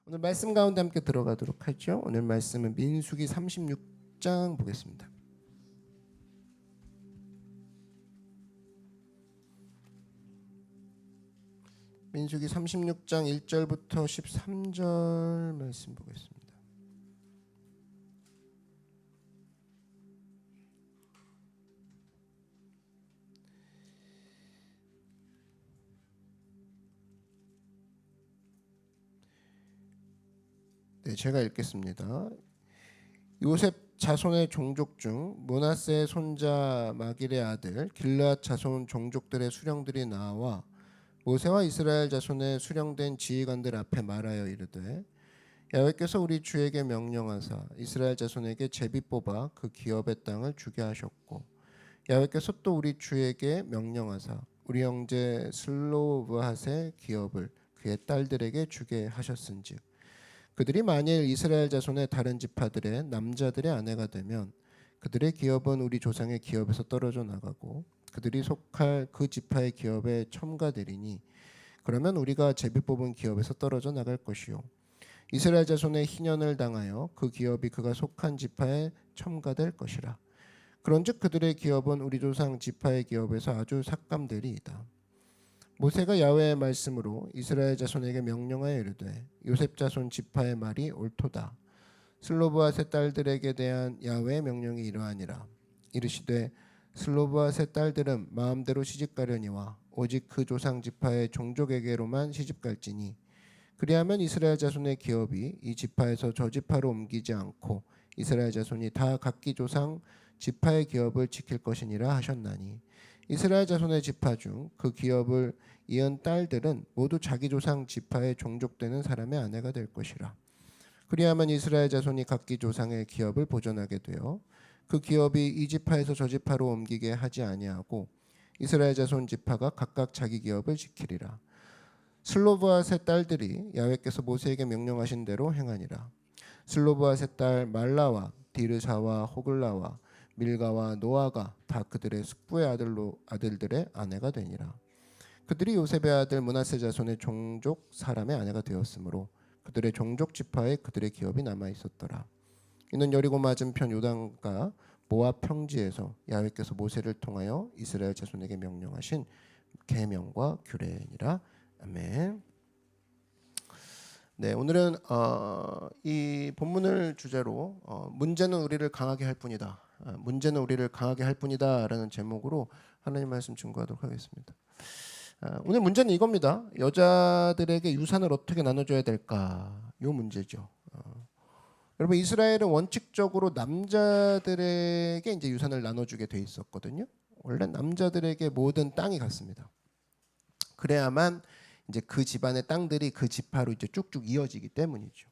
오늘 말씀 가운데 함께 들어가도록 하죠. 오늘 말씀은 민수기 36장 보겠습니다. 민수기 36장 1절부터 13절 말씀 보겠습니다. 네, 제가 읽겠습니다. 요셉 자손의 종족 중 므낫세의 손자 마길의 아들 길르앗 자손 종족들의 수령들이 나와 모세와 이스라엘 자손의 수령된 지휘관들 앞에 말하여 이르되 야훼께서 우리 주에게 명령하사 이스라엘 자손에게 제비 뽑아 그 기업의 땅을 주게 하셨고 야훼께서 또 우리 주에게 명령하사 우리 형제 슬로브핫의 기업을 그의 딸들에게 주게 하셨은즉 그들이 만일 이스라엘 자손의 다른 지파들의 남자들의 아내가 되면 그들의 기업은 우리 조상의 기업에서 떨어져 나가고 그들이 속할 그 지파의 기업에 첨가되리니 그러면 우리가 제비 뽑은 기업에서 떨어져 나갈 것이요 이스라엘 자손의 희년을 당하여 그 기업이 그가 속한 지파에 첨가될 것이라. 그런즉 그들의 기업은 우리 조상 지파의 기업에서 아주 삭감되리이다. 모세가 야훼의 말씀으로 이스라엘 자손에게 명령하여 이르되 요셉 자손 지파의 말이 옳도다. 슬로브핫의 딸들에게 대한 야훼의 명령이 이러하니라. 이르시되 슬로브핫의 딸들은 마음대로 시집가려니와 오직 그 조상 지파의 종족에게로만 시집갈지니 그리하면 이스라엘 자손의 기업이 이 지파에서 저 지파로 옮기지 않고 이스라엘 자손이 다 각기 조상 지파의 기업을 지킬 것이니라 하셨나니 이스라엘 자손의 지파 중 그 기업을 이은 딸들은 모두 자기 조상 지파에 종족되는 사람의 아내가 될 것이라. 그리하면 이스라엘 자손이 각기 조상의 기업을 보존하게 되어 그 기업이 이 지파에서 저 지파로 옮기게 하지 아니하고 이스라엘 자손 지파가 각각 자기 기업을 지키리라. 슬로브핫의 딸들이 야훼께서 모세에게 명령하신 대로 행하니라. 슬로브핫의 딸 말라와 디르사와 호글라와 밀가와 노아가 다 그들의 숙부의 아들들의 아내가 되니라. 그들이 요셉의 아들 므낫세 자손의 종족 사람의 아내가 되었으므로 그들의 종족 지파에 그들의 기업이 남아 있었더라. 이는 여리고 맞은편 요단가 모압 평지에서 야훼께서 모세를 통하여 이스라엘 자손에게 명령하신 계명과 규례니라. 아멘. 네, 오늘은 이 본문을 주제로 문제는 우리를 강하게 할 뿐이다. 문제는 우리를 강하게 할 뿐이다라는 제목으로 하나님 말씀 증거하도록 하겠습니다. 오늘 문제는 이겁니다. 여자들에게 유산을 어떻게 나눠줘야 될까? 이 문제죠. 여러분 이스라엘은 원칙적으로 남자들에게 이제 유산을 나눠주게 돼 있었거든요. 원래 남자들에게 모든 땅이 갔습니다. 그래야만 이제 그 집안의 땅들이 그 지파로 이제 쭉쭉 이어지기 때문이죠.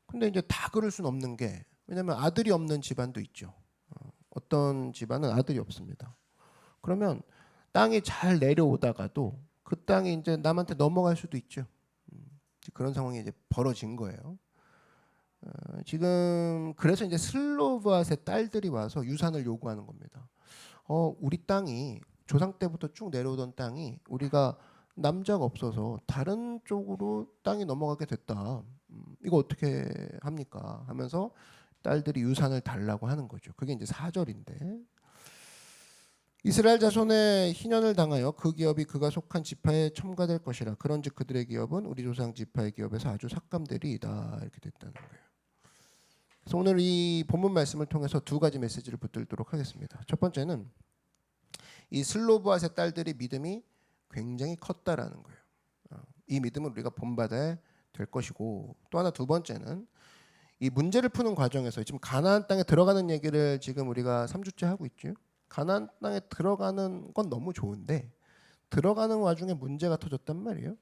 근데 이제 다 그럴 수는 없는 게 왜냐하면 아들이 없는 집안도 있죠. 어떤 집안은 아들이 없습니다. 그러면 땅이 잘 내려오다가도 그 땅이 이제 남한테 넘어갈 수도 있죠. 그런 상황이 이제 벌어진 거예요. 지금 그래서 이제 슬로브핫의 딸들이 와서 유산을 요구하는 겁니다. 우리 땅이 조상 때부터 쭉 내려오던 땅이 우리가 남자가 없어서 다른 쪽으로 땅이 넘어가게 됐다. 이거 어떻게 합니까? 하면서 딸들이 유산을 달라고 하는 거죠. 그게 이제 4절인데 이스라엘 자손의 희년을 당하여 그 기업이 그가 속한 지파에 첨가될 것이라. 그런즉 그들의 기업은 우리 조상 지파의 기업에서 아주 삭감되리이다. 이렇게 됐다는 거예요. 그래서 오늘 이 본문 말씀을 통해서 두 가지 메시지를 붙들도록 하겠습니다. 첫 번째는 이 슬로브핫의 딸들의 믿음이 굉장히 컸다라는 거예요. 이 믿음을 우리가 본받아야 될 것이고 또 하나 두 번째는 이 문제를 푸는 과정에서 지금 가나안 땅에 들어가는 얘기를 지금 우리가 3주째 하고 있죠. 가나안 땅에 들어가는 건 너무 좋은데 들어가는 와중에 문제가 터졌단 말이에요.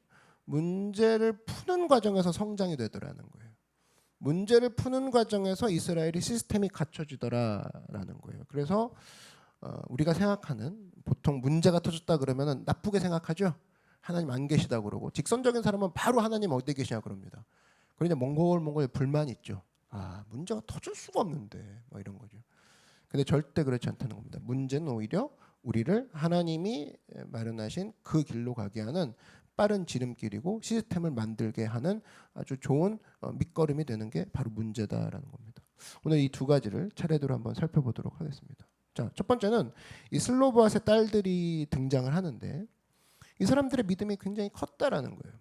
문제를 푸는 과정에서 성장이 되더라는 거예요. 문제를 푸는 과정에서 이스라엘이 시스템이 갖춰지더라라는 거예요. 그래서 우리가 생각하는 보통 문제가 터졌다 그러면 나쁘게 생각하죠. 하나님 안 계시다 그러고 직선적인 사람은 바로 하나님 어디 계시냐 그럽니다. 그런데 몽골 불만이 있죠. 문제가 터질 수가 없는데 뭐 이런 거죠. 근데 절대 그렇지 않다는 겁니다. 문제는 오히려 우리를 하나님이 마련하신 그 길로 가게 하는 빠른 지름길이고 시스템을 만들게 하는 아주 좋은 밑거름이 되는 게 바로 문제다라는 겁니다. 오늘 이 두 가지를 차례대로 한번 살펴보도록 하겠습니다. 자, 첫 번째는 이 슬로보아스의 딸들이 등장을 하는데 이 사람들의 믿음이 굉장히 컸다라는 거예요.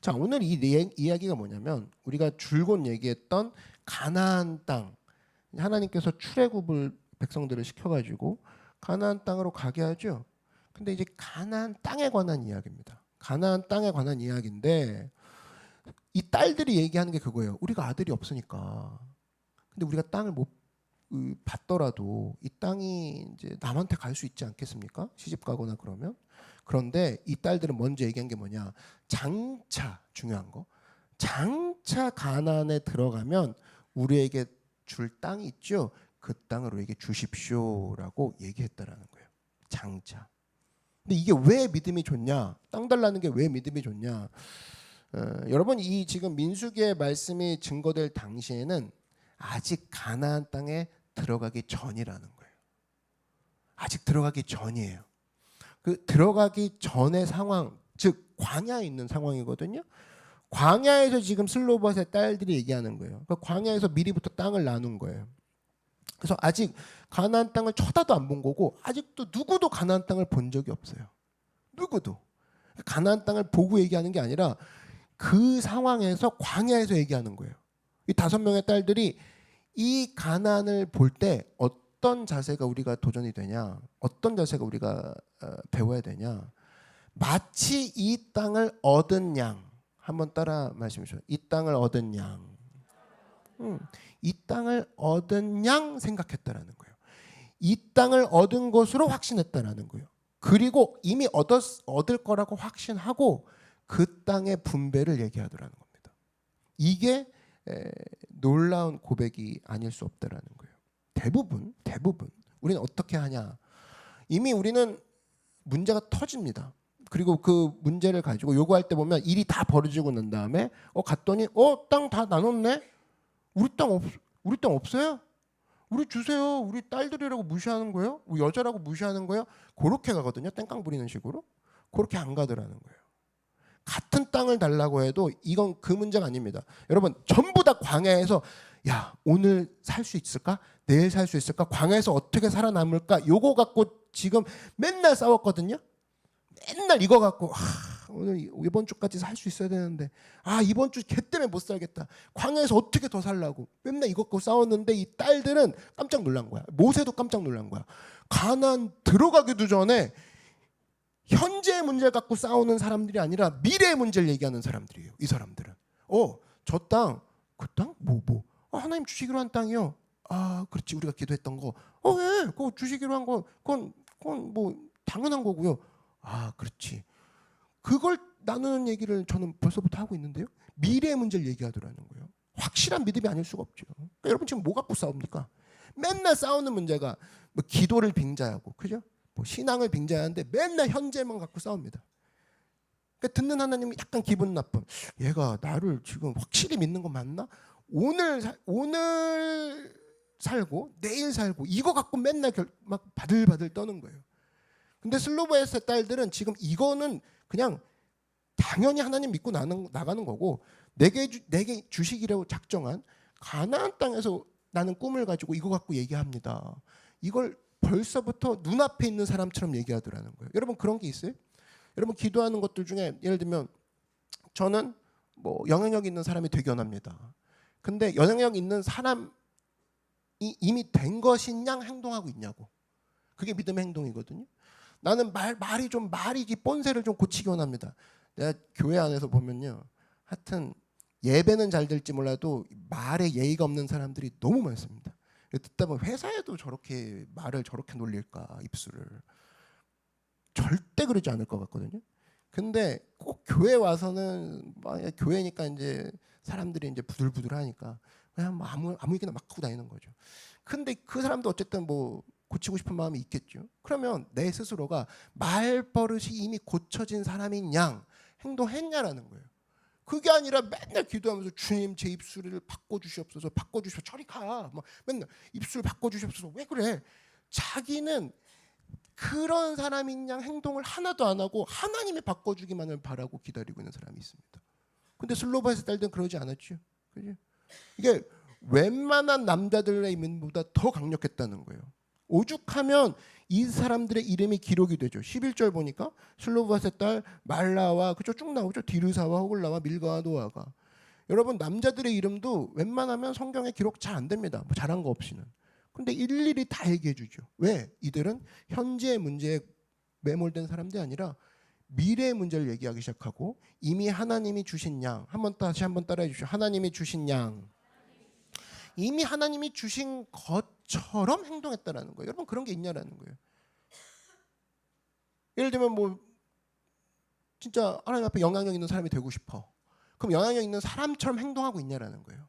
자, 오늘 이 이야기가 뭐냐면 우리가 줄곧 얘기했던 가나안 땅, 하나님께서 출애굽을 백성들을 시켜가지고 가나안 땅으로 가게 하죠. 근데 이제 가나안 땅에 관한 이야기입니다. 가나안 땅에 관한 이야기인데 이 딸들이 얘기하는 게 그거예요. 우리가 아들이 없으니까. 근데 우리가 땅을 못 받더라도 이 땅이 이제 남한테 갈 수 있지 않겠습니까? 시집 가거나 그러면. 그런데 이 딸들은 먼저 얘기한 게 뭐냐? 장차, 중요한 거. 장차 가나안에 들어가면 우리에게 줄 땅이 있죠. 그 땅을 우리에게 주십시오라고 얘기했다라는 거예요. 장차. 근데 이게 왜 믿음이 좋냐? 땅 달라는 게 왜 믿음이 좋냐? 여러분 이 지금 민수기의 말씀이 증거될 당시에는 아직 가나안 땅에 들어가기 전이라는 거예요. 아직 들어가기 전이에요. 그 들어가기 전의 상황, 즉 광야에 있는 상황이거든요. 광야에서 지금 슬로봇의 딸들이 얘기하는 거예요. 그 광야에서 미리부터 땅을 나눈 거예요. 그래서 아직 가나안 땅을 쳐다도 안 본 거고 아직도 누구도 가나안 땅을 본 적이 없어요. 누구도. 가나안 땅을 보고 얘기하는 게 아니라 그 상황에서 광야에서 얘기하는 거예요. 이 5명의 딸들이 이 가나안을 볼 때 어떤 자세가 우리가 도전이 되냐? 어떤 자세가 우리가 배워야 되냐? 마치 이 땅을 얻은 양. 한번 따라 말씀해 주세요. 이 땅을 얻은 양. 이 땅을 얻은 양 생각했다라는 거예요. 이 땅을 얻은 것으로 확신했다라는 거예요. 그리고 이미 얻을 거라고 확신하고 그 땅의 분배를 얘기하더라는 겁니다. 이게 놀라운 고백이 아닐 수 없다라는 거예요. 대부분 우리는 어떻게 하냐? 이미 우리는 문제가 터집니다. 그리고 그 문제를 가지고 요구할 때 보면 일이 다 벌어지고 난 다음에 갔더니 땅 다 나눴네. 우리 땅 없어요? 우리 주세요. 우리 딸들이라고 무시하는 거예요? 우리 여자라고 무시하는 거예요? 그렇게 가거든요. 땡깡 부리는 식으로. 그렇게 안 가더라는 거예요. 같은 땅을 달라고 해도 이건 그 문제가 아닙니다. 여러분 전부 다 광야에서 야 오늘 살 수 있을까? 내일 살 수 있을까? 광야에서 어떻게 살아남을까? 요거 갖고 지금 맨날 싸웠거든요. 맨날 이거 갖고 오늘 이번 주까지 살 수 있어야 되는데 이번 주 걔 때문에 못 살겠다. 광야에서 어떻게 더 살라고 맨날 이거 갖고 싸웠는데 이 딸들은 깜짝 놀란 거야. 모세도 깜짝 놀란 거야. 가나안 들어가기도 전에 현재의 문제를 갖고 싸우는 사람들이 아니라 미래의 문제를 얘기하는 사람들이에요. 이 사람들은 저 땅, 그 땅? 뭐 하나님 주시기로 한 땅이요. 그렇지 우리가 기도했던 거. 왜? 그거 주시기로 한 거 그건 뭐 당연한 거고요. 그렇지. 그걸 나누는 얘기를 저는 벌써부터 하고 있는데요. 미래의 문제를 얘기하더라는 거예요. 확실한 믿음이 아닐 수가 없죠. 그러니까 여러분 지금 뭐 갖고 싸웁니까? 맨날 싸우는 문제가 뭐 기도를 빙자하고, 그죠? 뭐 신앙을 빙자하는데 맨날 현재만 갖고 싸웁니다. 그러니까 듣는 하나님이 약간 기분 나쁨. 얘가 나를 지금 확실히 믿는 거 맞나? 오늘 살고 내일 살고 이거 갖고 맨날 막 바들바들 떠는 거예요. 근데 슬로보아스의 딸들은 지금 이거는 그냥 당연히 하나님 믿고 나가는 거고 내게 주시기로 작정한 가나안 땅에서 나는 꿈을 가지고 이거 갖고 얘기합니다. 이걸 벌써부터 눈앞에 있는 사람처럼 얘기하더라는 거예요. 여러분 그런 게 있어요? 여러분 기도하는 것들 중에 예를 들면 저는 뭐 영향력 있는 사람이 되기 원합니다. 근데 영향력 있는 사람이 이미 된 것인 양 행동하고 있냐고. 그게 믿음의 행동이거든요. 나는 말이 뻔세를 좀 고치기 원합니다. 내가 교회 안에서 보면요. 하여튼 예배는 잘 될지 몰라도 말에 예의가 없는 사람들이 너무 많습니다. 듣다 보면 회사에도 저렇게 말을 저렇게 놀릴까 입술을. 절대 그러지 않을 것 같거든요. 근데 꼭 교회 와서는 교회니까 이제 사람들이 이제 부들부들하니까 그냥 뭐 아무 얘기나 막 하고 다니는 거죠. 근데 그 사람도 어쨌든 뭐 고치고 싶은 마음이 있겠죠. 그러면 내 스스로가 말버릇이 이미 고쳐진 사람인 양 행동했냐라는 거예요. 그게 아니라 맨날 기도하면서 주님 제 입술을 바꿔주시옵소서 저리 가. 막 맨날 입술 바꿔주시옵소서. 왜 그래? 자기는 그런 사람인 양 행동을 하나도 안 하고 하나님이 바꿔주기만을 바라고 기다리고 있는 사람이 있습니다. 근데 슬로바에서 딸들은 그러지 않았죠. 그죠? 이게 웬만한 남자들의 이름보다 더 강력했다는 거예요. 오죽하면 이 사람들의 이름이 기록이 되죠. 11절 보니까 슬로바스의 딸 말라와 그죠 쭉 나오죠. 디르사와 호글라와 밀가와 노아가. 여러분 남자들의 이름도 웬만하면 성경에 기록 잘 안 됩니다. 뭐 잘한 거 없이는. 근데 일일이 다 얘기해 주죠. 왜? 이들은 현재의 문제에 매몰된 사람들이 아니라 미래의 문제를 얘기하기 시작하고 이미 하나님이 주신 양 다시 한번 따라해 주시죠. 하나님이 주신 양. 이미 하나님이 주신 것처럼 행동했다라는 거예요. 여러분 그런 게 있냐라는 거예요. 예를 들면 뭐 진짜 하나님 앞에 영향력 있는 사람이 되고 싶어. 그럼 영향력 있는 사람처럼 행동하고 있냐라는 거예요.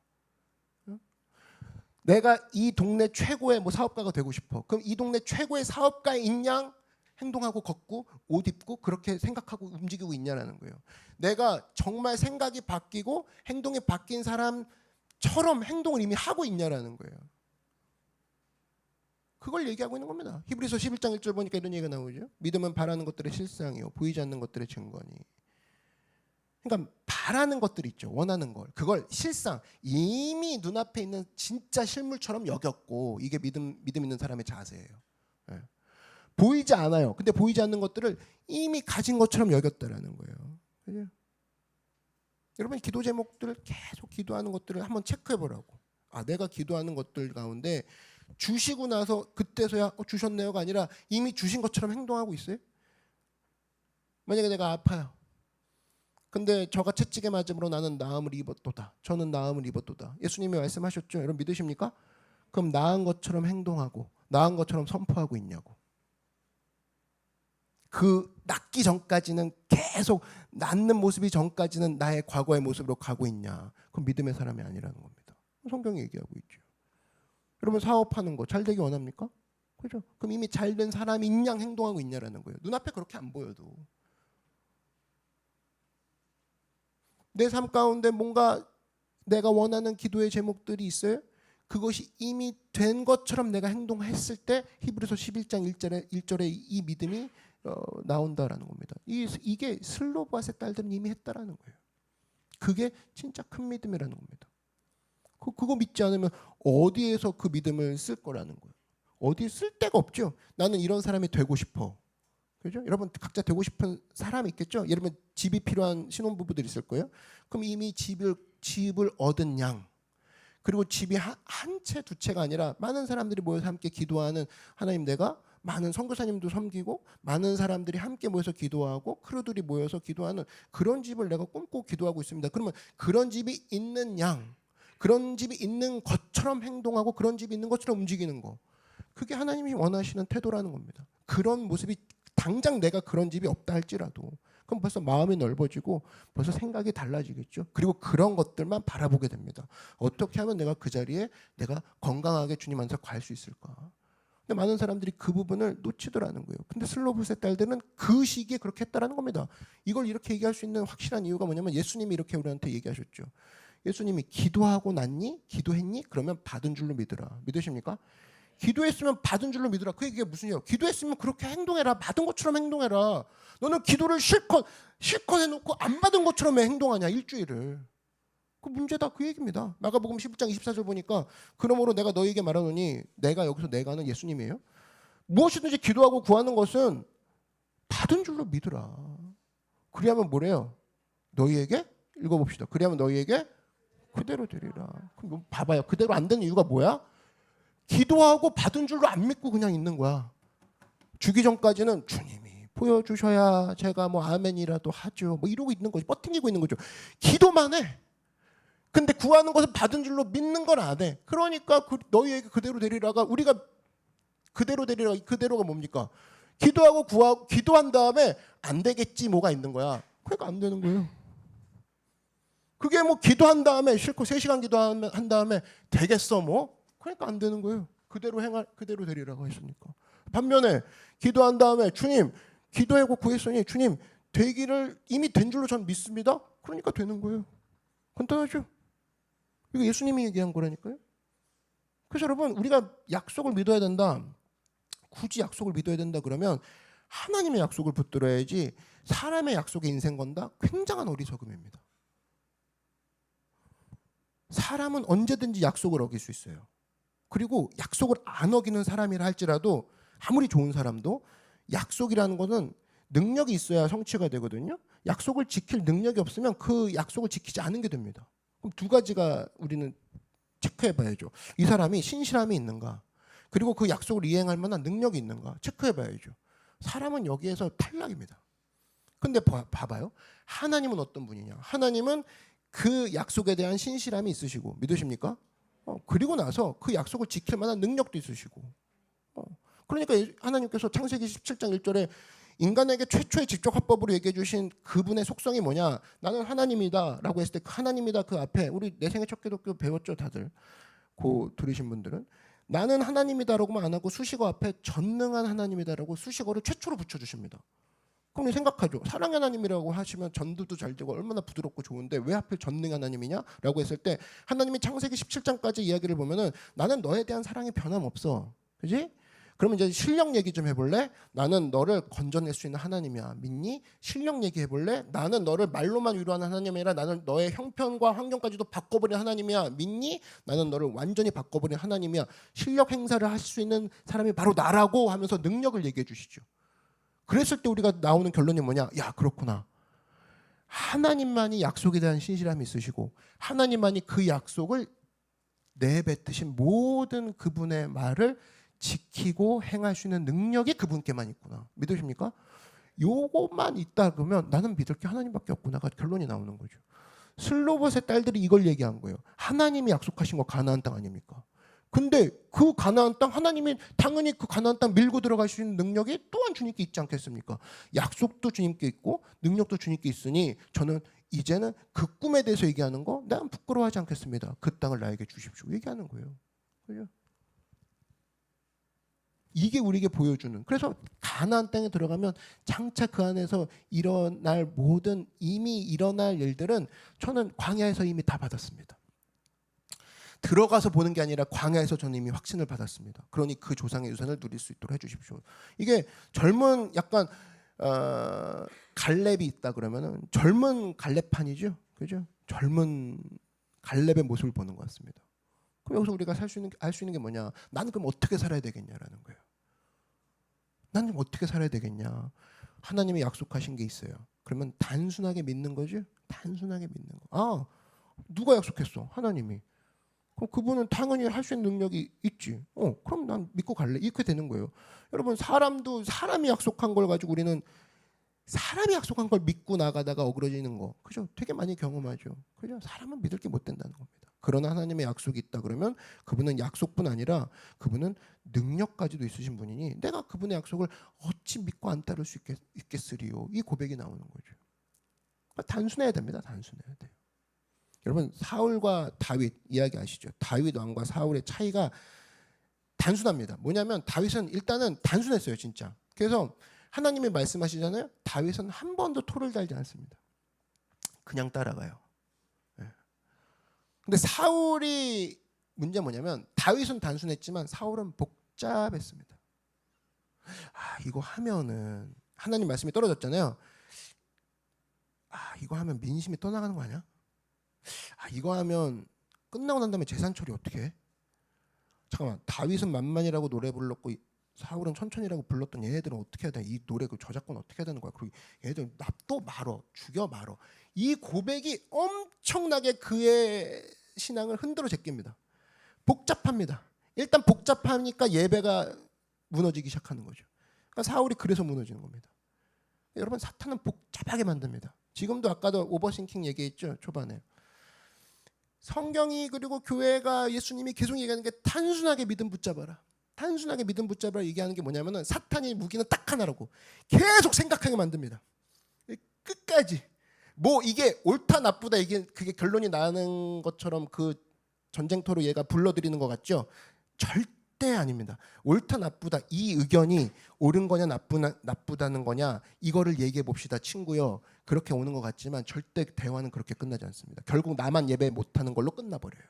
내가 이 동네 최고의 뭐 사업가가 되고 싶어. 그럼 이 동네 최고의 사업가인 양 행동하고 걷고 옷 입고 그렇게 생각하고 움직이고 있냐라는 거예요. 내가 정말 생각이 바뀌고 행동이 바뀐 사람처럼 행동을 이미 하고 있냐라는 거예요. 그걸 얘기하고 있는 겁니다. 히브리서 11장 1절 보니까 이런 얘기가 나오죠. 믿음은 바라는 것들의 실상이요 보이지 않는 것들의 증거니. 그러니까 바라는 것들이 있죠. 원하는 걸. 그걸 실상 이미 눈앞에 있는 진짜 실물처럼 여겼고 이게 믿음 있는 사람의 자세예요. 네. 보이지 않아요. 근데 보이지 않는 것들을 이미 가진 것처럼 여겼다라는 거예요. 그죠? 여러분 기도 제목들을 계속 기도하는 것들을 한번 체크해 보라고. 아, 내가 기도하는 것들 가운데 주시고 나서 그때서야 주셨네요가 아니라 이미 주신 것처럼 행동하고 있어요? 만약에 내가 아파요. 근데 저가 채찍에 맞음으로 나는 나음을 입었도다. 저는 나음을 입었도다. 예수님이 말씀하셨죠. 여러분 믿으십니까? 그럼 나은 것처럼 행동하고 나은 것처럼 선포하고 있냐고. 그 낫기 전까지는 계속 낫는 모습이 전까지는 나의 과거의 모습으로 가고 있냐. 그건 믿음의 사람이 아니라는 겁니다. 성경이 얘기하고 있죠. 여러분 사업하는 거 잘 되기 원합니까? 그죠? 그럼 이미 잘된 사람인 양 행동하고 있냐라는 거예요. 눈앞에 그렇게 안 보여도. 내 삶 가운데 뭔가 내가 원하는 기도의 제목들이 있어요. 그것이 이미 된 것처럼 내가 행동했을 때 히브리서 11장 1절에 이 믿음이 나온다라는 겁니다. 이게 슬로바스의 딸들은 이미 했다라는 거예요. 그게 진짜 큰 믿음이라는 겁니다. 그거 믿지 않으면 어디에서 그 믿음을 쓸 거라는 거예요. 어디에 쓸 데가 없죠. 나는 이런 사람이 되고 싶어. 그죠? 여러분 각자 되고 싶은 사람이 있겠죠? 예를 들면 집이 필요한 신혼부부들이 있을 거예요. 그럼 이미 집을 얻은 양. 그리고 집이 한 채 두 채가 아니라 많은 사람들이 모여서 함께 기도하는 하나님 내가 많은 선교사님도 섬기고 많은 사람들이 함께 모여서 기도하고 크루들이 모여서 기도하는 그런 집을 내가 꿈꾸고 기도하고 있습니다. 그러면 그런 집이 있는 양, 그런 집이 있는 것처럼 행동하고 그런 집이 있는 것처럼 움직이는 거. 그게 하나님이 원하시는 태도라는 겁니다. 그런 모습이 당장 내가 그런 집이 없다 할지라도 그럼 벌써 마음이 넓어지고 벌써 생각이 달라지겠죠. 그리고 그런 것들만 바라보게 됩니다. 어떻게 하면 내가 그 자리에 내가 건강하게 주님 안에서 갈 수 있을까. 근데 많은 사람들이 그 부분을 놓치더라는 거예요. 근데 슬로브스의 딸들은 그 시기에 그렇게 했다라는 겁니다. 이걸 이렇게 얘기할 수 있는 확실한 이유가 뭐냐면 예수님이 이렇게 우리한테 얘기하셨죠. 예수님이 기도하고 났니? 기도했니? 그러면 받은 줄로 믿으라. 믿으십니까? 기도했으면 받은 줄로 믿으라. 그 얘기가 무슨 얘기야? 기도했으면 그렇게 행동해라. 받은 것처럼 행동해라. 너는 기도를 실컷 해놓고 안 받은 것처럼 왜 행동하냐 일주일을. 그 문제다 그 얘기입니다. 마가복음 11장 24절 보니까 그러므로 내가 너희에게 말하노니 여기서 내가는 예수님이에요. 무엇이든지 기도하고 구하는 것은 받은 줄로 믿으라. 그리하면 뭐래요? 너희에게 읽어봅시다. 그리하면 너희에게 그대로 되리라. 그럼 봐봐요. 그대로 안 되는 이유가 뭐야? 기도하고 받은 줄로 안 믿고 그냥 있는 거야. 주기 전까지는 주님이 보여주셔야 제가 뭐 아멘이라도 하죠. 뭐 이러고 있는 거지. 뻗팅기고 있는 거죠. 기도만 해. 근데 구하는 것을 받은 줄로 믿는 건 안 해. 그러니까 너희에게 그대로 되리라가 우리가 그대로 되리라 그대로가 뭡니까? 기도하고 기도한 다음에 안 되겠지 뭐가 있는 거야. 그러니까 안 되는 거예요. 그게 뭐 기도한 다음에 실컷 3시간 기도한 다음에 되겠어 뭐? 그러니까 안 되는 거예요. 그대로 되리라고 했으니까. 반면에 기도한 다음에 주님 기도하고 구했으니 주님 되기를 이미 된 줄로 전 믿습니다. 그러니까 되는 거예요. 간단하죠? 이거 예수님이 얘기한 거라니까요. 그래서 여러분 우리가 약속을 믿어야 된다. 굳이 약속을 믿어야 된다 그러면 하나님의 약속을 붙들어야지 사람의 약속에 인생 건다? 굉장한 어리석음입니다. 사람은 언제든지 약속을 어길 수 있어요. 그리고 약속을 안 어기는 사람이라 할지라도 아무리 좋은 사람도 약속이라는 것은 능력이 있어야 성취가 되거든요. 약속을 지킬 능력이 없으면 그 약속을 지키지 않은 게 됩니다. 그럼 두 가지가 우리는 체크해 봐야죠. 이 사람이 신실함이 있는가? 그리고 그 약속을 이행할 만한 능력이 있는가? 체크해 봐야죠. 사람은 여기에서 탈락입니다. 근데 봐봐요. 하나님은 어떤 분이냐? 하나님은 그 약속에 대한 신실함이 있으시고, 믿으십니까? 그리고 나서 그 약속을 지킬 만한 능력도 있으시고. 그러니까 하나님께서 창세기 17장 1절에 인간에게 최초의 직접 화법으로 얘기해 주신 그분의 속성이 뭐냐? 나는 하나님이다 라고 했을 때 그 하나님이다 그 앞에 우리 내 생애 첫 기독교 배웠죠 다들. 고 들으신 분들은 나는 하나님이다라고만 안 하고 수식어 앞에 전능한 하나님이다라고 수식어를 최초로 붙여주십니다. 그럼 생각하죠. 사랑의 하나님이라고 하시면 전도도 잘 되고 얼마나 부드럽고 좋은데 왜 하필 전능한 하나님이냐라고 했을 때 하나님이 창세기 17장까지 이야기를 보면은 나는 너에 대한 사랑이 변함없어. 그지? 그러면 이제 실력 얘기 좀 해볼래? 나는 너를 건져낼 수 있는 하나님이야. 믿니? 실력 얘기해볼래? 나는 너를 말로만 위로하는 하나님이 아니라 나는 너의 형편과 환경까지도 바꿔버린 하나님이야. 믿니? 나는 너를 완전히 바꿔버린 하나님이야. 실력 행사를 할 수 있는 사람이 바로 나라고 하면서 능력을 얘기해 주시죠. 그랬을 때 우리가 나오는 결론이 뭐냐? 야, 그렇구나. 하나님만이 약속에 대한 신실함이 있으시고 하나님만이 그 약속을 내뱉으신 모든 그분의 말을 지키고 행할 수 있는 능력이 그분께만 있구나. 믿으십니까? 요것만 있다 그러면 나는 믿을 게 하나님밖에 없구나가 결론이 나오는 거죠. 슬로봇의 딸들이 이걸 얘기한 거예요. 하나님이 약속하신 거 가나안 땅 아닙니까? 근데 그 가나안 땅 하나님이 당연히 그 가나안 땅 밀고 들어갈 수 있는 능력이 또한 주님께 있지 않겠습니까? 약속도 주님께 있고 능력도 주님께 있으니 저는 이제는 그 꿈에 대해서 얘기하는 거 난 부끄러워하지 않겠습니다. 그 땅을 나에게 주십시오. 얘기하는 거예요. 그죠? 이게 우리에게 보여주는. 그래서 가나안 땅에 들어가면 장차 그 안에서 일어날 모든 이미 일어날 일들은 저는 광야에서 이미 다 받았습니다. 들어가서 보는 게 아니라 광야에서 저는 이미 확신을 받았습니다. 그러니 그 조상의 유산을 누릴 수 있도록 해주십시오. 이게 젊은 약간 갈렙이 있다 그러면은 젊은 갈렙판이죠, 그죠? 젊은 갈렙의 모습을 보는 것 같습니다. 그럼 여기서 우리가 알 수 있는 게 뭐냐? 나는 그럼 어떻게 살아야 되겠냐라는 거예요. 나는 어떻게 살아야 되겠냐? 하나님이 약속하신 게 있어요. 그러면 단순하게 믿는 거죠. 단순하게 믿는 거. 아, 누가 약속했어? 하나님이. 그럼 그분은 당연히 할 수 있는 능력이 있지. 그럼 난 믿고 갈래. 이렇게 되는 거예요. 여러분 사람도 사람이 약속한 걸 가지고 우리는 사람이 약속한 걸 믿고 나가다가 어그러지는 거. 그죠? 되게 많이 경험하죠. 그죠? 사람은 믿을 게 못 된다는 겁니다. 그러나 하나님의 약속이 있다 그러면 그분은 약속뿐 아니라 그분은 능력까지도 있으신 분이니 내가 그분의 약속을 어찌 믿고 안 따를 수 있겠으리요. 이 고백이 나오는 거죠. 그러니까 단순해야 됩니다. 단순해야 돼요. 여러분 사울과 다윗 이야기 아시죠? 다윗 왕과 사울의 차이가 단순합니다. 뭐냐면 다윗은 일단은 단순했어요. 진짜. 그래서 하나님이 말씀하시잖아요. 다윗은 한 번도 토를 달지 않습니다. 그냥 따라가요. 근데 사울이 문제 뭐냐면 다윗은 단순했지만 사울은 복잡했습니다. 이거 하면은 하나님 말씀이 떨어졌잖아요. 이거 하면 민심이 떠나가는 거 아니야? 이거 하면 끝나고 난 다음에 재산 처리 어떻게 해? 잠깐만, 다윗은 만만이라고 노래 불렀고 사울은 천천히라고 불렀던 얘네들은 어떻게 해야 돼? 이 노래 그 저작권 어떻게 해야 되는 거야? 그리고 얘네들 납도 말어, 죽여 말어. 이 고백이 엄청나게 그의 신앙을 흔들어 제낍니다. 복잡합니다. 일단 복잡하니까 예배가 무너지기 시작하는 거죠. 그러니까 사울이 그래서 무너지는 겁니다. 여러분 사탄은 복잡하게 만듭니다. 지금도 아까도 오버싱킹 얘기했죠. 초반에. 성경이 그리고 교회가 예수님이 계속 얘기하는 게 단순하게 믿음 붙잡아라. 단순하게 믿음 붙잡아라 얘기하는 게 뭐냐면은 사탄의 무기는 딱 하나라고 계속 생각하게 만듭니다. 끝까지 뭐 이게 옳다 나쁘다 이게 그게 결론이 나는 것처럼 그 전쟁터로 얘가 불러들이는 것 같죠? 절대 아닙니다. 옳다 나쁘다 이 의견이 옳은 거냐 나쁘다는 거냐 이거를 얘기해 봅시다 친구요. 그렇게 오는 것 같지만 절대 대화는 그렇게 끝나지 않습니다. 결국 나만 예배 못하는 걸로 끝나버려요.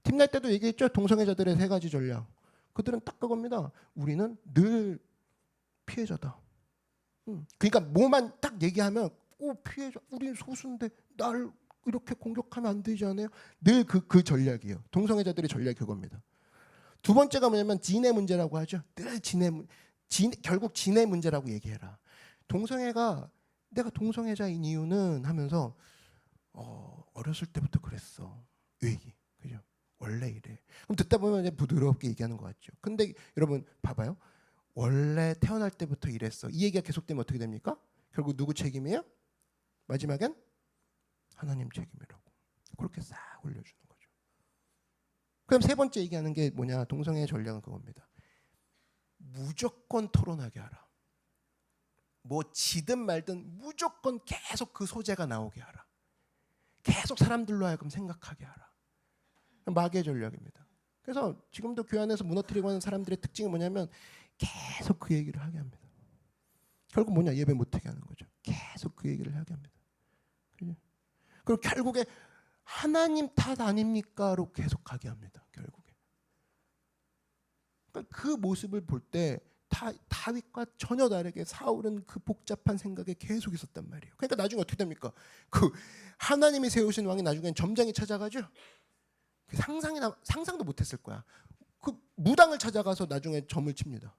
팀날 때도 얘기했죠. 동성애자들의 세 가지 전략. 그들은 딱 그겁니다. 우리는 늘 피해자다. 그러니까 뭐만 딱 얘기하면 피해자, 우리는 소수인데 날 이렇게 공격하면 안 되지 않아요? 늘 그 전략이에요. 동성애자들의 전략이 그겁니다. 두 번째가 뭐냐면 진의 문제라고 하죠. 늘 결국 진의 문제라고 얘기해라. 동성애가 내가 동성애자인 이유는 하면서 어렸을 때부터 그랬어. 얘기. 그죠? 원래 이래. 그럼 듣다 보면 이제 부드럽게 얘기하는 것 같죠. 근데 여러분 봐봐요. 원래 태어날 때부터 이랬어. 이 얘기가 계속되면 어떻게 됩니까? 결국 누구 책임이에요? 마지막엔 하나님 책임이라고. 그렇게 싹 올려주는 거죠. 그럼 세 번째 얘기하는 게 뭐냐? 동성애의 전략은 그겁니다. 무조건 토론하게 하라. 뭐 지든 말든 무조건 계속 그 소재가 나오게 하라. 계속 사람들로 하여금 생각하게 하라. 마귀의 전략입니다. 그래서 지금도 교회 안에서 무너뜨리고 하는 사람들의 특징이 뭐냐면 계속 그 얘기를 하게 합니다. 결국 뭐냐? 예배 못하게 하는 거죠. 계속 그 얘기를 하게 합니다. 그리고 결국에 하나님 탓 아닙니까로 계속 가게 합니다. 결국에. 그러니까 그 모습을 볼 때 다윗과 전혀 다르게 사울은 그 복잡한 생각에 계속 있었단 말이에요. 그러니까 나중에 어떻게 됩니까? 그 하나님이 세우신 왕이 나중엔 점장이 찾아가죠. 상상도 못했을 거야. 그 무당을 찾아가서 나중에 점을 칩니다.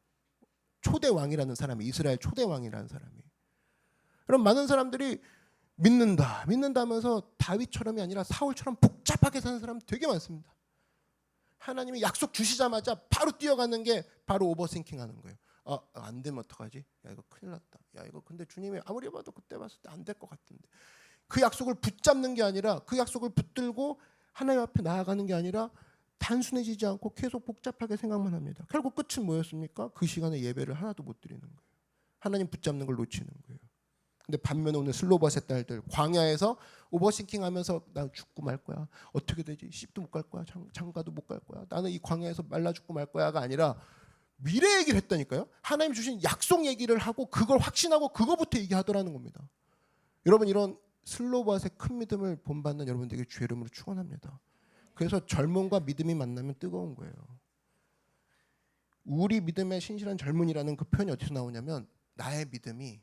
초대 왕이라는 사람이, 이스라엘 초대 왕이라는 사람이. 그럼 많은 사람들이 믿는다 하면서 다윗처럼이 아니라 사울처럼 복잡하게 사는 사람 되게 많습니다. 하나님이 약속 주시자마자 바로 뛰어가는 게 바로 오버싱킹 하는 거예요. 안 되면 어떡하지? 야 이거 큰일 났다. 야 이거 근데 주님이 아무리 봐도 그때 봤을 때 안 될 것 같은데. 그 약속을 붙잡는 게 아니라 그 약속을 붙들고 하나님 앞에 나아가는 게 아니라 단순해지지 않고 계속 복잡하게 생각만 합니다. 결국 끝은 뭐였습니까? 그 시간에 예배를 하나도 못 드리는 거예요. 하나님 붙잡는 걸 놓치는 거예요. 근데 반면에 오늘 슬로바스의 딸들 광야에서 오버싱킹 하면서 나 죽고 말 거야. 어떻게 되지? 시집도 못 갈 거야. 장가도 못 갈 거야. 나는 이 광야에서 말라 죽고 말 거야가 아니라 미래 얘기를 했다니까요. 하나님 주신 약속 얘기를 하고 그걸 확신하고 그거부터 얘기하더라는 겁니다. 여러분 이런 슬로바스의 큰 믿음을 본받는 여러분들에게 주의 이름으로 축원합니다. 그래서 젊음과 믿음이 만나면 뜨거운 거예요. 우리 믿음의 신실한 젊은이라는 그 표현이 어디서 나오냐면 나의 믿음이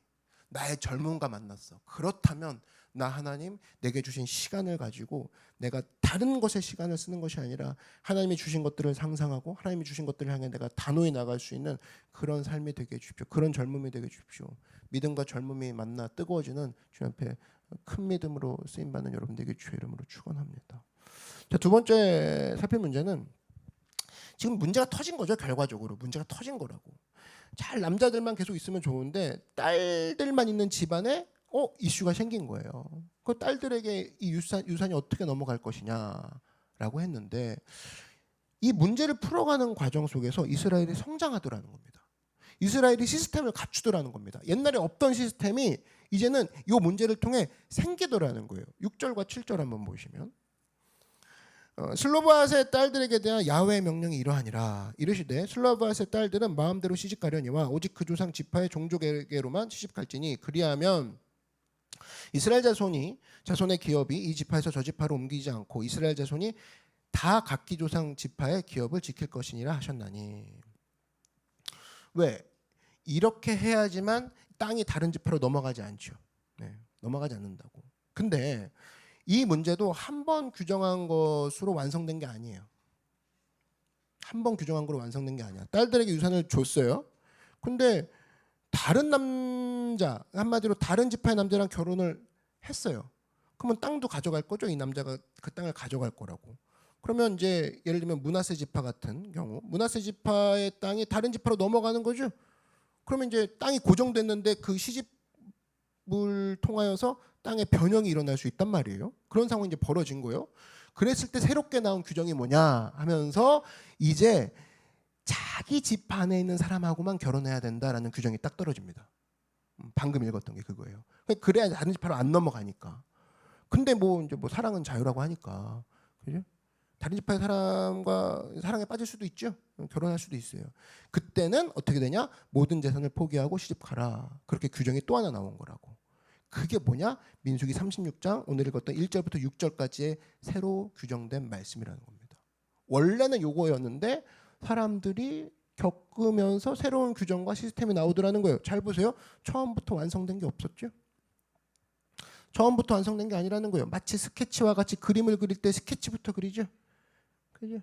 나의 젊음과 만났어. 그렇다면 나 하나님 내게 주신 시간을 가지고 내가 다른 것에 시간을 쓰는 것이 아니라 하나님이 주신 것들을 상상하고 하나님이 주신 것들을 향해 내가 단호히 나갈 수 있는 그런 삶이 되게 해주십시오. 그런 젊음이 되게 해주십시오. 믿음과 젊음이 만나 뜨거워지는 주님 앞에 큰 믿음으로 쓰임받는 여러분들에게 주의 이름으로 축원합니다. 자, 두 번째 살필 문제는 지금 문제가 터진 거죠. 결과적으로 문제가 터진 거라고. 잘 남자들만 계속 있으면 좋은데 딸들만 있는 집안에 이슈가 생긴 거예요. 그 딸들에게 이 유산이 어떻게 넘어갈 것이냐라고 했는데 이 문제를 풀어가는 과정 속에서 이스라엘이 성장하더라는 겁니다. 이스라엘이 시스템을 갖추더라는 겁니다. 옛날에 없던 시스템이 이제는 이 문제를 통해 생기더라는 거예요. 6절과 7절 한번 보시면 슬로바스의 딸들에게 대한 야훼의 명령이 이러하니라. 이르시되 슬로바스의 딸들은 마음대로 시집가려니와 오직 그 조상 지파의 종족에게로만 시집갈지니 그리하면 이스라엘 자손의 기업이 이 지파에서 저 지파로 옮기지 않고 이스라엘 자손이 다 각기 조상 지파의 기업을 지킬 것이니라 하셨나니. 왜? 이렇게 해야지만 땅이 다른 지파로 넘어가지 않죠. 네, 넘어가지 않는다고. 근데 이 문제도 한 번 규정한 것으로 완성된 게 아니에요. 한 번 규정한 거로 완성된 게 아니야. 딸들에게 유산을 줬어요. 근데 다른 남자, 한마디로 다른 지파의 남자랑 결혼을 했어요. 그러면 땅도 가져갈 거죠. 이 남자가 그 땅을 가져갈 거라고. 그러면 이제 예를 들면 므낫세 지파 같은 경우 므낫세 지파의 땅이 다른 지파로 넘어가는 거죠. 그러면 이제 땅이 고정됐는데 그 시집을 통하여서 땅에 변형이 일어날 수 있단 말이에요. 그런 상황이 이제 벌어진 거예요. 그랬을 때 새롭게 나온 규정이 뭐냐 하면서 이제 자기 집 안에 있는 사람하고만 결혼해야 된다라는 규정이 딱 떨어집니다. 방금 읽었던 게 그거예요. 그래야 다른 지파로 안 넘어가니까. 근데 이제 사랑은 자유라고 하니까, 그죠? 다른 지파의 사람과 사랑에 빠질 수도 있죠. 결혼할 수도 있어요. 그때는 어떻게 되냐? 모든 재산을 포기하고 시집 가라. 그렇게 규정이 또 하나 나온 거라고. 그게 뭐냐? 민수기 36장 오늘 읽었던 1절부터 6절까지의 새로 규정된 말씀이라는 겁니다. 원래는 요거였는데 사람들이 겪으면서 새로운 규정과 시스템이 나오더라는 거예요. 잘 보세요. 처음부터 완성된 게 없었죠. 처음부터 완성된 게 아니라는 거예요. 마치 스케치와 같이 그림을 그릴 때 스케치부터 그리죠. 그죠?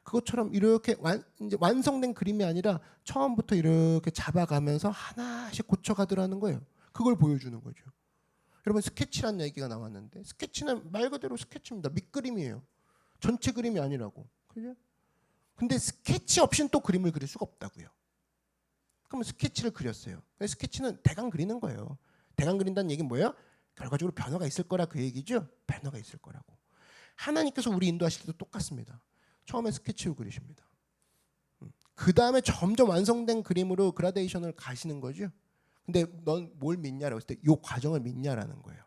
그것처럼 이렇게 이제 완성된 그림이 아니라 처음부터 이렇게 잡아가면서 하나씩 고쳐가더라는 거예요. 그걸 보여주는 거죠. 여러분 스케치란 얘기가 나왔는데 스케치는 말 그대로 스케치입니다. 밑그림이에요. 전체 그림이 아니라고. 그죠? 근데 스케치 없이는 또 그림을 그릴 수가 없다고요. 그러면 스케치를 그렸어요. 스케치는 대강 그리는 거예요. 대강 그린다는 얘기는 뭐예요? 결과적으로 변화가 있을 거라 그 얘기죠. 변화가 있을 거라고. 하나님께서 우리 인도하실 때도 똑같습니다. 처음에 스케치로 그리십니다. 그 다음에 점점 완성된 그림으로 그라데이션을 가시는 거죠. 근데 넌 뭘 믿냐라고 했을 때 이 과정을 믿냐라는 거예요.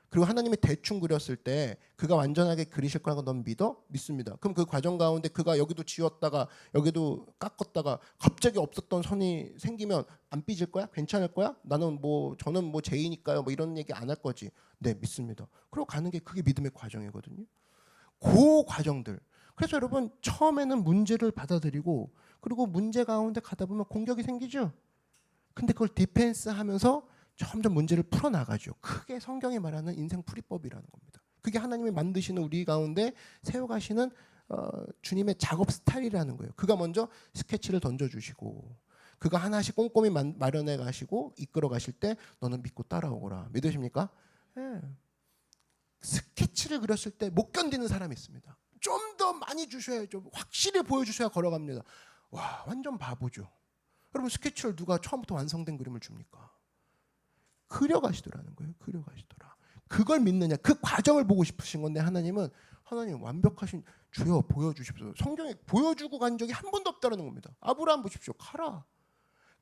그리고 하나님이 대충 그렸을 때 그가 완전하게 그리실 거라고 넌 믿어? 믿습니다. 그럼 그 과정 가운데 그가 여기도 지웠다가 여기도 깎았다가 갑자기 없었던 선이 생기면 안 삐질 거야? 괜찮을 거야? 저는 뭐 죄이니까요. 뭐 이런 얘기 안 할 거지. 네, 믿습니다. 그리고 가는 게 그게 믿음의 과정이거든요. 그 과정들. 그래서 여러분 처음에는 문제를 받아들이고 그리고 문제 가운데 가다 보면 공격이 생기죠. 근데 그걸 디펜스하면서 점점 문제를 풀어나가죠. 그게 성경이 말하는 인생 풀이법이라는 겁니다. 그게 하나님이 만드시는 우리 가운데 세워가시는 주님의 작업 스타일이라는 거예요. 그가 먼저 스케치를 던져주시고 그가 하나씩 꼼꼼히 마련해 가시고 이끌어 가실 때 너는 믿고 따라오거라. 믿으십니까? 네. 스케치를 그렸을 때 못 견디는 사람이 있습니다. 좀 더 많이 주셔야죠. 확실히 보여주셔야 걸어갑니다. 와, 완전 바보죠. 여러분 스케치를 누가 처음부터 완성된 그림을 줍니까? 그려가시더라는 거예요. 그려가시더라. 그걸 믿느냐? 그 과정을 보고 싶으신 건데 하나님 완벽하신 주여 보여주십시오. 성경에 보여주고 간 적이 한 번도 없다는 겁니다. 아브라함 보십시오.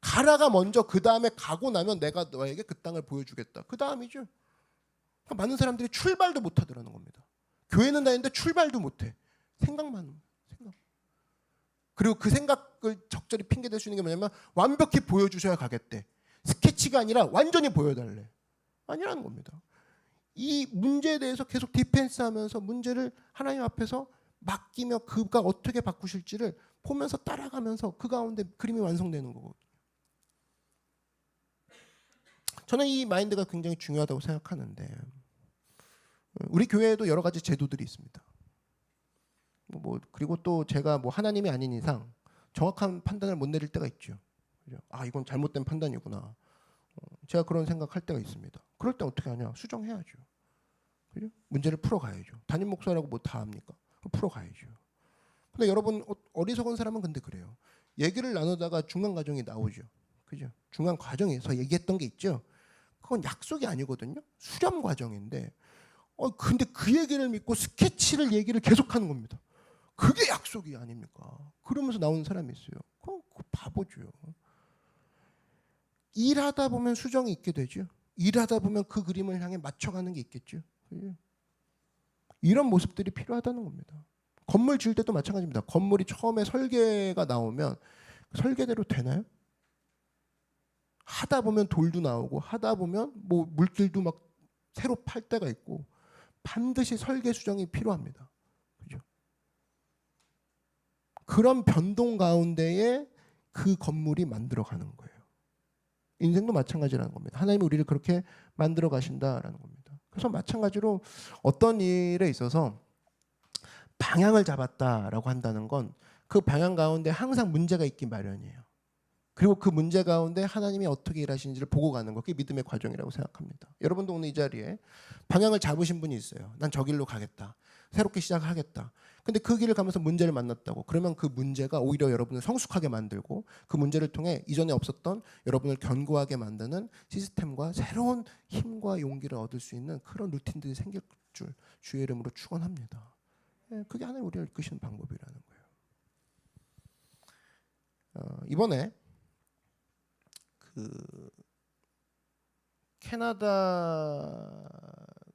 가라가 먼저 그 다음에 가고 나면 내가 너에게 그 땅을 보여주겠다. 그 다음이죠. 많은 사람들이 출발도 못하더라는 겁니다. 교회는 다니는데 출발도 못해. 생각만. 그리고 그 생각을 적절히 핑계댈 수 있는 게 뭐냐면 완벽히 보여주셔야 가겠대. 스케치가 아니라 완전히 보여달래. 아니라는 겁니다. 이 문제에 대해서 계속 디펜스하면서 문제를 하나님 앞에서 맡기며 그가 어떻게 바꾸실지를 보면서 따라가면서 그 가운데 그림이 완성되는 거거든요. 저는 이 마인드가 굉장히 중요하다고 생각하는데 우리 교회에도 여러 가지 제도들이 있습니다. 그리고 또 제가 하나님이 아닌 이상 정확한 판단을 못 내릴 때가 있죠. 아, 이건 잘못된 판단이구나. 제가 그런 생각할 때가 있습니다. 그럴 때 어떻게 하냐? 수정해야죠. 그죠? 문제를 풀어가야죠. 담임 목사라고 뭐 다 합니까? 풀어가야죠. 근데 여러분 어리석은 사람은 근데 그래요. 얘기를 나누다가 중간 과정이 나오죠. 그죠? 중간 과정에서 얘기했던 게 있죠. 그건 약속이 아니거든요. 수렴 과정인데 근데 그 얘기를 믿고 스케치를 얘기를 계속하는 겁니다. 그게 약속이 아닙니까? 그러면서 나오는 사람이 있어요. 그건 바보죠. 일하다 보면 수정이 있게 되죠. 일하다 보면 그 그림을 향해 맞춰가는 게 있겠죠. 이런 모습들이 필요하다는 겁니다. 건물 지을 때도 마찬가지입니다. 건물이 처음에 설계가 나오면 설계대로 되나요? 하다 보면 돌도 나오고 하다 보면 물길도 막 새로 팔 때가 있고 반드시 설계 수정이 필요합니다. 그죠? 그런 변동 가운데에 그 건물이 만들어가는 거예요. 인생도 마찬가지라는 겁니다. 하나님이 우리를 그렇게 만들어 가신다라는 겁니다. 그래서 마찬가지로 어떤 일에 있어서 방향을 잡았다라고 한다는 건 그 방향 가운데 항상 문제가 있기 마련이에요. 그리고 그 문제 가운데 하나님이 어떻게 일하시는지를 보고 가는 거, 그게 믿음의 과정이라고 생각합니다. 여러분도 오늘 이 자리에 방향을 잡으신 분이 있어요. 난 저 길로 가겠다. 새롭게 시작하겠다. 근데 그 길을 가면서 문제를 만났다고. 그러면 그 문제가 오히려 여러분을 성숙하게 만들고 그 문제를 통해 이전에 없었던 여러분을 견고하게 만드는 시스템과 새로운 힘과 용기를 얻을 수 있는 그런 루틴들이 생길 줄 주의 이름으로 축원합니다. 그게 하나님 우리를 이끄시는 방법이라는 거예요. 이번에 그 캐나다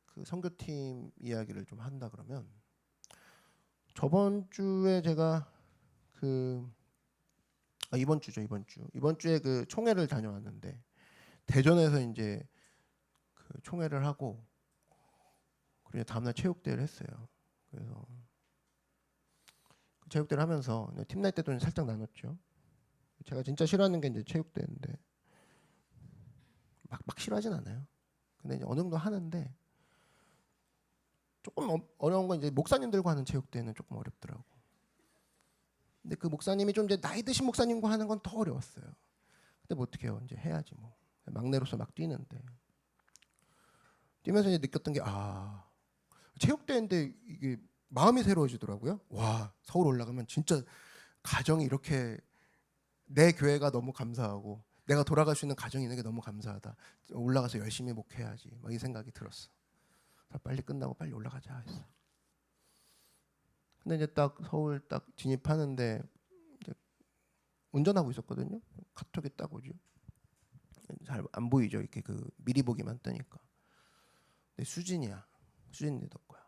그 선교팀 이야기를 좀 한다 그러면 저번 주에 제가 이번 주에 그 총회를 다녀왔는데 대전에서 이제 그 총회를 하고 그리고 다음날 체육대회를 했어요. 그래서 체육대를 하면서 팀날 때도 살짝 나눴죠. 제가 진짜 싫어하는 게 이제 체육대인데 막 싫어하진 않아요. 근데 이제 어느 정도 하는데 조금 어려운 건 이제 목사님들과 하는 체육대는 조금 어렵더라고. 근데 그 목사님이 좀 이제 나이 드신 목사님과 하는 건 더 어려웠어요. 근데 뭐 어떻게 해요? 이제 해야지 뭐. 막내로서 막 뛰는데 뛰면서 이제 느꼈던 게 체육대인데 이게 마음이 새로워지더라고요. 와, 서울 올라가면 진짜 가정이 이렇게 내 교회가 너무 감사하고 내가 돌아갈 수 있는 가정이 있는 게 너무 감사하다. 올라가서 열심히 목회해야지. 막 이 생각이 들었어. 빨리 끝나고 빨리 올라가자 했어. 근데 이제 딱 서울 딱 진입하는데 이제 운전하고 있었거든요. 카톡이 딱 오죠. 잘 안 보이죠. 이렇게 그 미리 보기만 뜨니까. 근데 수진이야. 수진 리더 거야.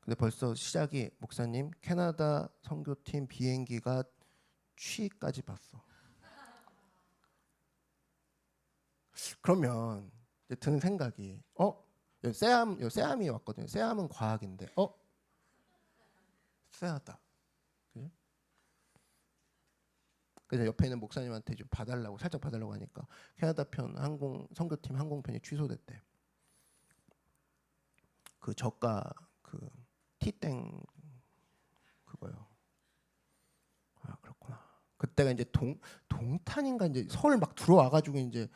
근데 벌써 시작이 목사님 캐나다 선교팀 비행기가 취까지 봤어. 그러면 이제 드는 생각이 세암이 왔거든요. 세암은 과학인데 쎄하다. 그래서 옆에 있는 목사님한테 좀 살짝 봐달라고 하니까 캐나다 편 선교팀 항공편이 취소됐대. 그 저가 그 티땡 그거요. 그렇구나. 그때가 이제 동탄인가 이제 서울 막 들어와가지고 이제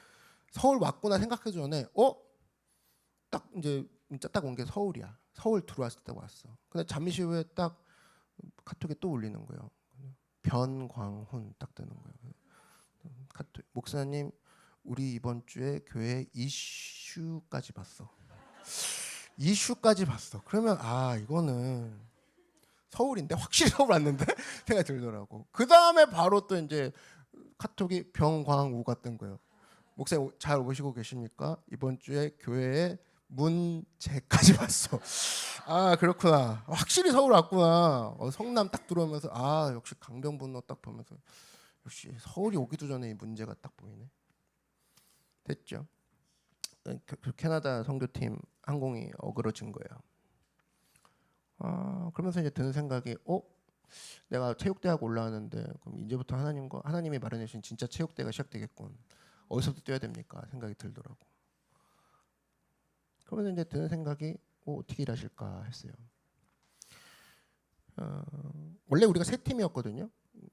서울 왔구나 생각하기 전에 딱 이제 문자 딱 온 게 서울이야. 서울 들어왔을 때 왔어. 근데 잠시 후에 딱 카톡에 또 울리는 거예요. 변광훈 딱 뜨는 거예요. 카톡 목사님 우리 이번 주에 교회 이슈까지 봤어. 이슈까지 봤어. 그러면 이거는 서울인데 확실히 서울 왔는데 생각이 들더라고. 그 다음에 바로 또 이제 카톡이 병광우가 뜬 거예요. 목사님 잘 오시고 계십니까? 이번 주에 교회에 문제까지 봤어. 그렇구나. 확실히 서울 왔구나. 성남 딱 들어오면서 역시 강변북로 딱 보면서 역시 서울이 오기도 전에 이 문제가 딱 보이네. 됐죠. 캐나다 선교팀 항공이 어그러진 거예요. 그러면서 이제 드는 생각이 내가 체육대학 올라왔는데 그럼 이제부터 하나님이 마련해 주신 진짜 체육대가 시작되겠군. 어디서부터 뛰어야 됩니까? 생각이 들더라고. 그러면서 이제 드는 생각이 어떻게 일하실까 했어요. 원래 우리가 세 팀이었거든요.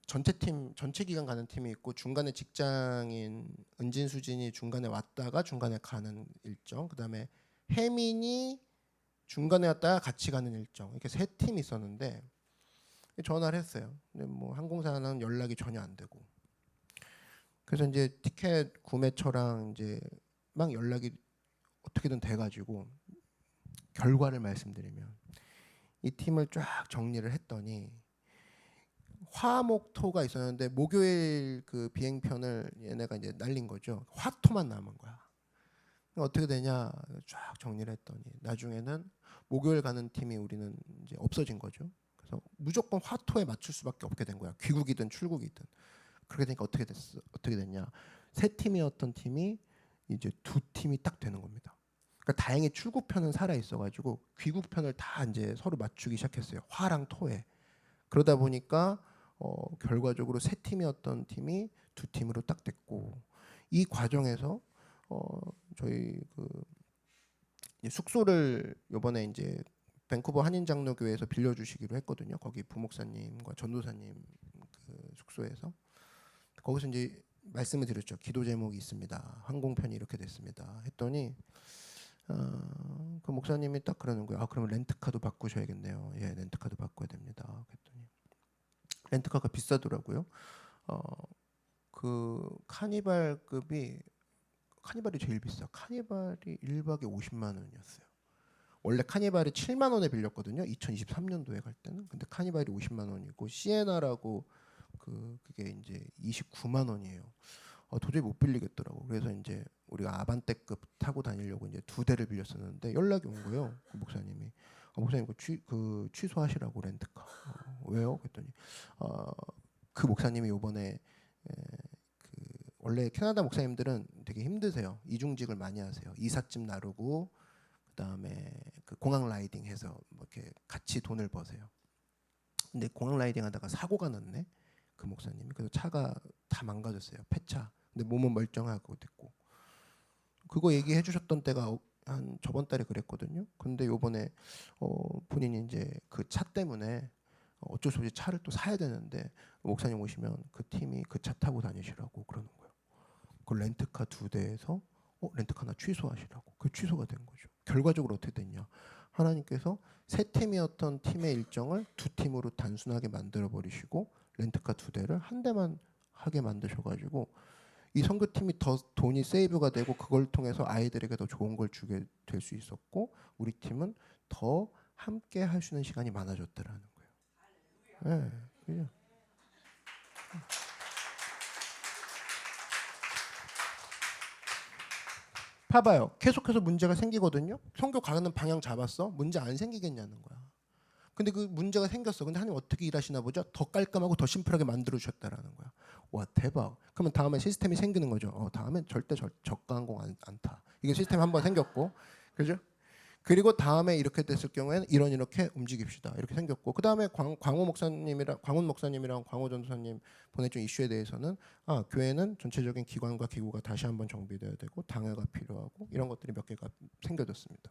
전체 기간 가는 팀이 있고 중간에 직장인 은진 수진이 중간에 왔다가 중간에 가는 일정, 그다음에 혜민이 중간에 왔다가 같이 가는 일정, 이렇게 세 팀이 있었는데 전화를 했어요. 근데 뭐 항공사는 연락이 전혀 안 되고, 그래서 이제 티켓 구매처랑 이제 막 연락이 어떻게든 돼가지고 결과를 말씀드리면 이 팀을 쫙 정리를 했더니 화목토가 있었는데 목요일 그 비행편을 얘네가 이제 날린 거죠. 화토만 남은 거야. 어떻게 되냐 쫙 정리를 했더니 나중에는 목요일 가는 팀이 우리는 이제 없어진 거죠. 그래서 무조건 화토에 맞출 수밖에 없게 된 거야. 귀국이든 출국이든. 그렇게 되니까 어떻게 됐냐? 세 팀이었던 팀이 이제 두 팀이 딱 되는 겁니다. 그러니까 다행히 출국편은 살아 있어가지고 귀국편을 다 이제 서로 맞추기 시작했어요. 화랑 토에. 그러다 보니까 결과적으로 세 팀이었던 팀이 두 팀으로 딱 됐고, 이 과정에서 저희 그 숙소를 이번에 이제 밴쿠버 한인장로교회에서 빌려주시기로 했거든요. 거기 부목사님과 전도사님 그 숙소에서 거기서 이제 말씀을 드렸죠. 기도 제목이 있습니다. 항공편이 이렇게 됐습니다. 했더니 그 목사님이 딱 그러는 거예요. 그러면 렌트카도 바꾸셔야겠네요. 예, 렌트카도 바꿔야 됩니다. 그랬더니 렌트카가 비싸더라고요. 그 카니발이 제일 비싸. 카니발이 1박에 50만 원이었어요. 원래 카니발이 7만 원에 빌렸거든요. 2023년도에 갈 때는. 근데 카니발이 50만 원이고 시에나라고 그게 이제 29만 원이에요. 도저히 못 빌리겠더라고. 그래서 이제 우리가 아반떼급 타고 다니려고 이제 두 대를 빌렸었는데 연락이 온 거예요. 그 목사님이. 목사님 취소하시라고 렌트카. 왜요? 그랬더니 그 목사님이 요번에 원래 캐나다 목사님들은 되게 힘드세요. 이중직을 많이 하세요. 이삿짐 나르고 그다음에 그 공항 라이딩해서 뭐 이렇게 같이 돈을 버세요. 근데 공항 라이딩 하다가 사고가 났네. 그 목사님이. 그래서 차가 다 망가졌어요. 폐차. 근데 몸은 멀쩡하고 됐고. 그거 얘기해 주셨던 때가 한 저번 달에 그랬거든요. 근데 요번에 본인이 이제 그 차 때문에 어쩔 수 없이 차를 또 사야 되는데 목사님 오시면 그 팀이 그 차 타고 다니시라고 그러는 거예요. 그 렌트카 2대에서 렌트카 하나 취소하시라고. 그 취소가 된 거죠. 결과적으로 어떻게 됐냐? 하나님께서 세 팀이었던 팀의 일정을 두 팀으로 단순하게 만들어 버리시고 렌트카 2대를 한 대만 하게 만드셔가지고 이 선교팀이 더 돈이 세이브가 되고 그걸 통해서 아이들에게 더 좋은 걸 주게 될 수 있었고 우리 팀은 더 함께 할 수 있는 시간이 많아졌다라는 거예요. 네, 그죠? 봐봐요. 계속해서 문제가 생기거든요. 선교 가는 방향 잡았어? 문제 안 생기겠냐는 거야. 근데 그 문제가 생겼어. 근데 하나님 어떻게 일하시나 보죠? 더 깔끔하고 더 심플하게 만들어 주셨다라는 거야. 와 대박. 그러면 다음에 시스템이 생기는 거죠. 다음엔 절대 저가 항공 안 타. 이게 시스템 한번 생겼고, 그죠? 그리고 다음에 이렇게 됐을 경우에는 이렇게 움직입시다. 이렇게 생겼고, 그 다음에 광훈 목사님이랑 광호 전도사님 보내준 이슈에 대해서는 교회는 전체적인 기관과 기구가 다시 한번 정비돼야 되고 당회가 필요하고 이런 것들이 몇 개가 생겨졌습니다.